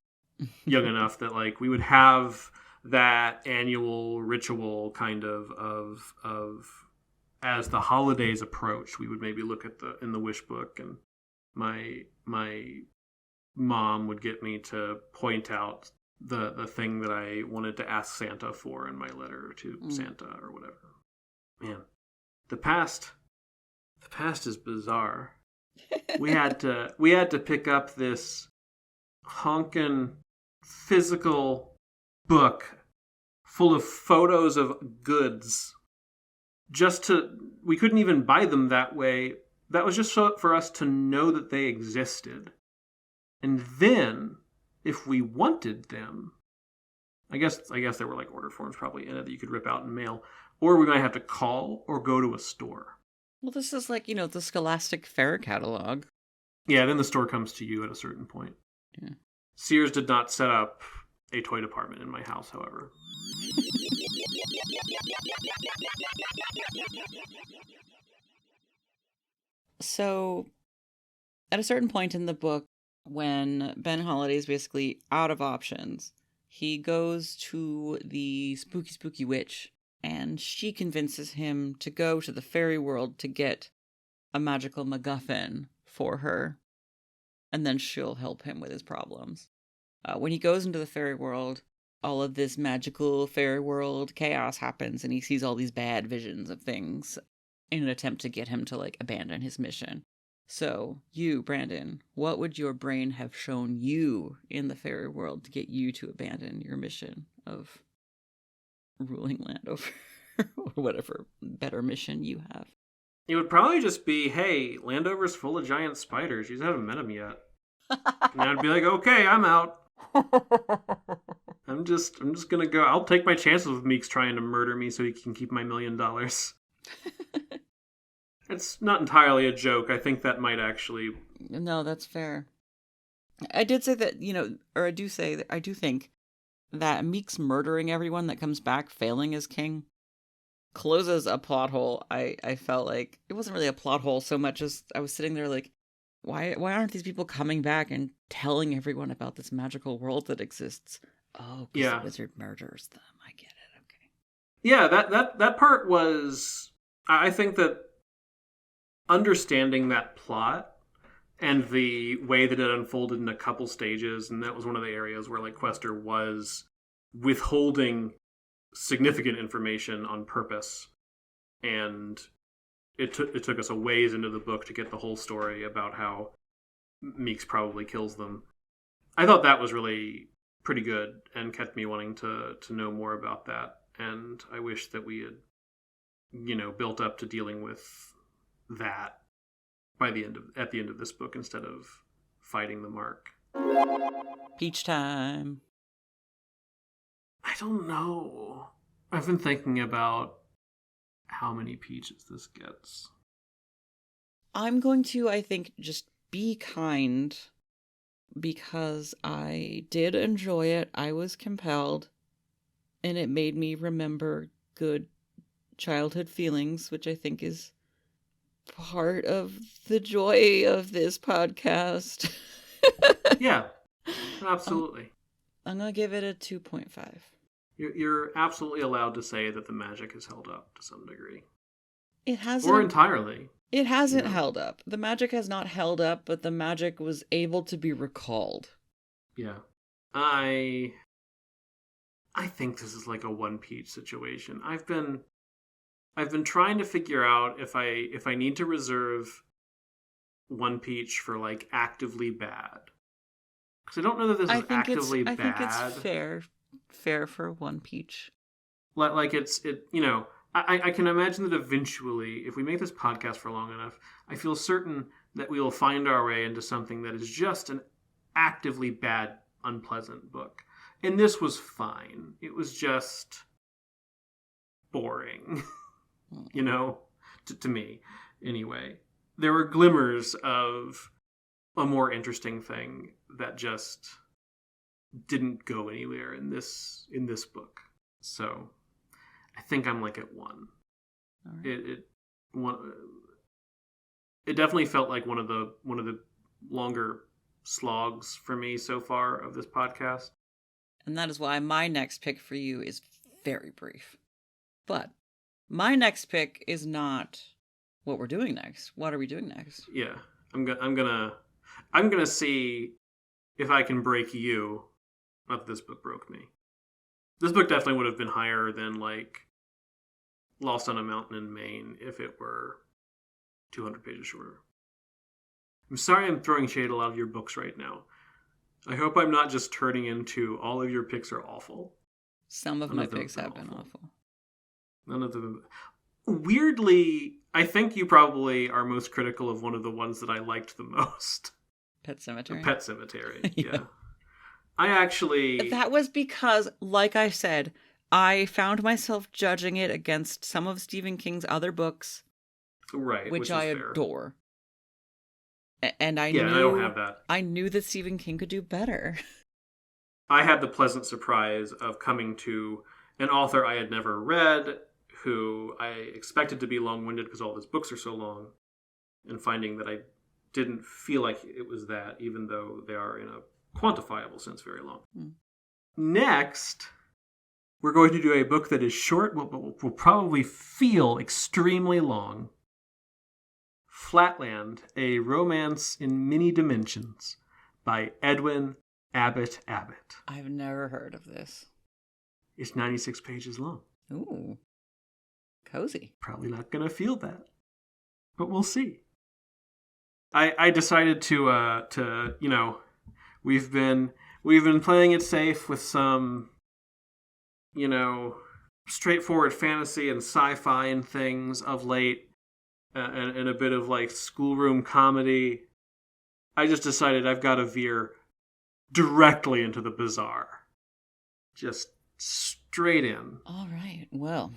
young enough that like we would have that annual ritual kind of as the holidays approach, we would maybe look at in the wish book, and my mom would get me to point out the thing that I wanted to ask Santa for in my letter to Santa or whatever. Man, the past is bizarre. We had to pick up this honkin' physical book full of photos of goods. We couldn't even buy them that way. That was just for us to know that they existed. And then, if we wanted them, I guess there were like order forms probably in it that you could rip out and mail, or we might have to call or go to a store. Well, this is like, the Scholastic Fair catalog. Yeah, then the store comes to you at a certain point. Yeah. Sears did not set up a toy department in my house, however. So, at a certain point in the book, when Ben Holiday is basically out of options, he goes to the spooky witch, and she convinces him to go to the fairy world to get a magical MacGuffin for her, and then she'll help him with his problems. When he goes into the fairy world, all of this magical fairy world chaos happens, and he sees all these bad visions of things in an attempt to get him to, like, abandon his mission. So, you, Brandon, what would your brain have shown you in the fairy world to get you to abandon your mission of ruling Landover? Or whatever better mission you have. It would probably just be, hey, Landover's full of giant spiders. You just haven't met them yet. And I'd be like, okay, I'm out. I'm just gonna go. I'll take my chances with Meeks trying to murder me so he can keep my $1 million. It's not entirely a joke. I think that might actually... No, that's fair. I did say that, or I do say that I do think that Meeks murdering everyone that comes back, failing as king, closes a plot hole. I felt like it wasn't really a plot hole so much as I was sitting there like, why aren't these people coming back and telling everyone about this magical world that exists? Oh, because the wizard murders them. I get it. Okay. Yeah, that part was... I think that understanding that plot and the way that it unfolded in a couple stages, and that was one of the areas where like Quester was withholding significant information on purpose, and it took us a ways into the book to get the whole story about how Meeks probably kills them. I thought that was really pretty good and kept me wanting to know more about that, and I wish that we had built up to dealing with that at the end of this book instead of fighting the mark. Peach time. I don't know. I've been thinking about how many peaches this gets. I'm going to, I think, just be kind because I did enjoy it. I was compelled, and it made me remember good childhood feelings, which I think is part of the joy of this podcast. Yeah, absolutely. I'm going to give it a 2.5. You're absolutely allowed to say that the magic has held up to some degree. It hasn't. Or entirely. It hasn't held up. The magic has not held up, but the magic was able to be recalled. Yeah. I think this is like a one peach situation. I've been trying to figure out if I need to reserve one peach for like actively bad. Because I don't know that this is actively bad. I think it's fair for one peach. Like I can imagine that eventually, if we make this podcast for long enough, I feel certain that we will find our way into something that is just an actively bad, unpleasant book. And this was fine. It was just boring. To me, anyway. There were glimmers of a more interesting thing that just didn't go anywhere in this book. So I think I'm like at 1. All right. it definitely felt like one of the longer slogs for me so far of this podcast. And that is why my next pick for you is very brief. But my next pick is not what we're doing next. What are we doing next? Yeah, I'm gonna see if I can break you. Not that this book broke me. This book definitely would have been higher than like Lost on a Mountain in Maine if it were 200 pages shorter. I'm sorry I'm throwing shade at a lot of your books right now. I hope I'm not just turning into all of your picks are awful. Some of my picks have been awful. None of them. Weirdly, I think you probably are most critical of one of the ones that I liked the most. Pet Sematary? Pet Sematary, yeah. I actually... That was because, like I said, I found myself judging it against some of Stephen King's other books. Right, which I adore. And I I don't have that. I knew that Stephen King could do better. I had the pleasant surprise of coming to an author I had never read, who I expected to be long-winded because all of his books are so long, and finding that I didn't feel like it was that, even though they are in a quantifiable sense very long. Next, we're going to do a book that is short, but will probably feel extremely long. Flatland, A Romance in Many Dimensions by Edwin Abbott. I've never heard of this. It's 96 pages long. Ooh. Cozy. Probably not going to feel that, but we'll see. I decided to you know, we've been playing it safe with some, you know, straightforward fantasy and sci-fi and things of late, and a bit of like schoolroom comedy. I just decided I've got to veer directly into the bizarre. Just straight in. All right. Well,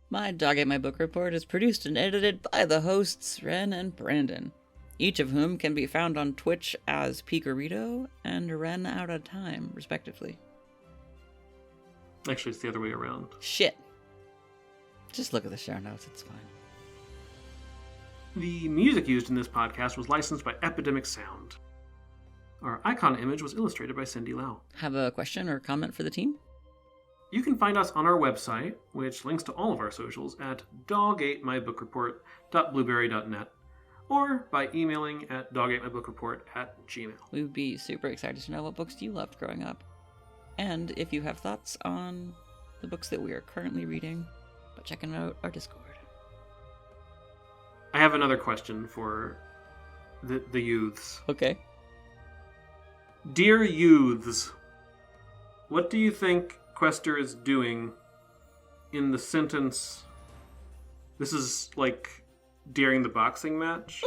my Dog Ate My Book Report is produced and edited by the hosts Wren and Brandon, each of whom can be found on Twitch as Pikorito and WrenOuttaTime, respectively. Actually, it's the other way around. Shit. Just look at the show notes, it's fine. The music used in this podcast was licensed by Epidemic Sound. Our icon image was illustrated by Cindy Lau. Have a question or comment for the team? You can find us on our website, which links to all of our socials at dogatemybookreport.blueberry.net, or by emailing at dogatemybookreport@gmail. We would be super excited to know what books you loved growing up. And if you have thoughts on the books that we are currently reading, by checking out our Discord. I have another question for the youths. Okay. Dear youths, what do you think Quester is doing in the sentence? This is like during the boxing match.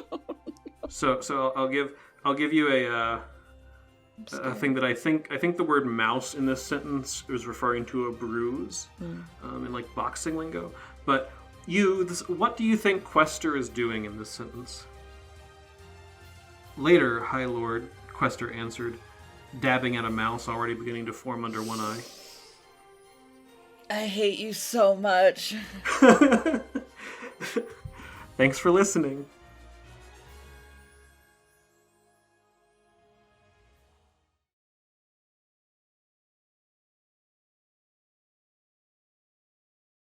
So I'll give you a thing that I think the word mouse in this sentence is referring to a bruise in like boxing lingo. But youths, what do you think Quester is doing in this sentence? Later, High Lord, Quester answered, dabbing at a mouse already beginning to form under one eye. I hate you so much. Thanks for listening.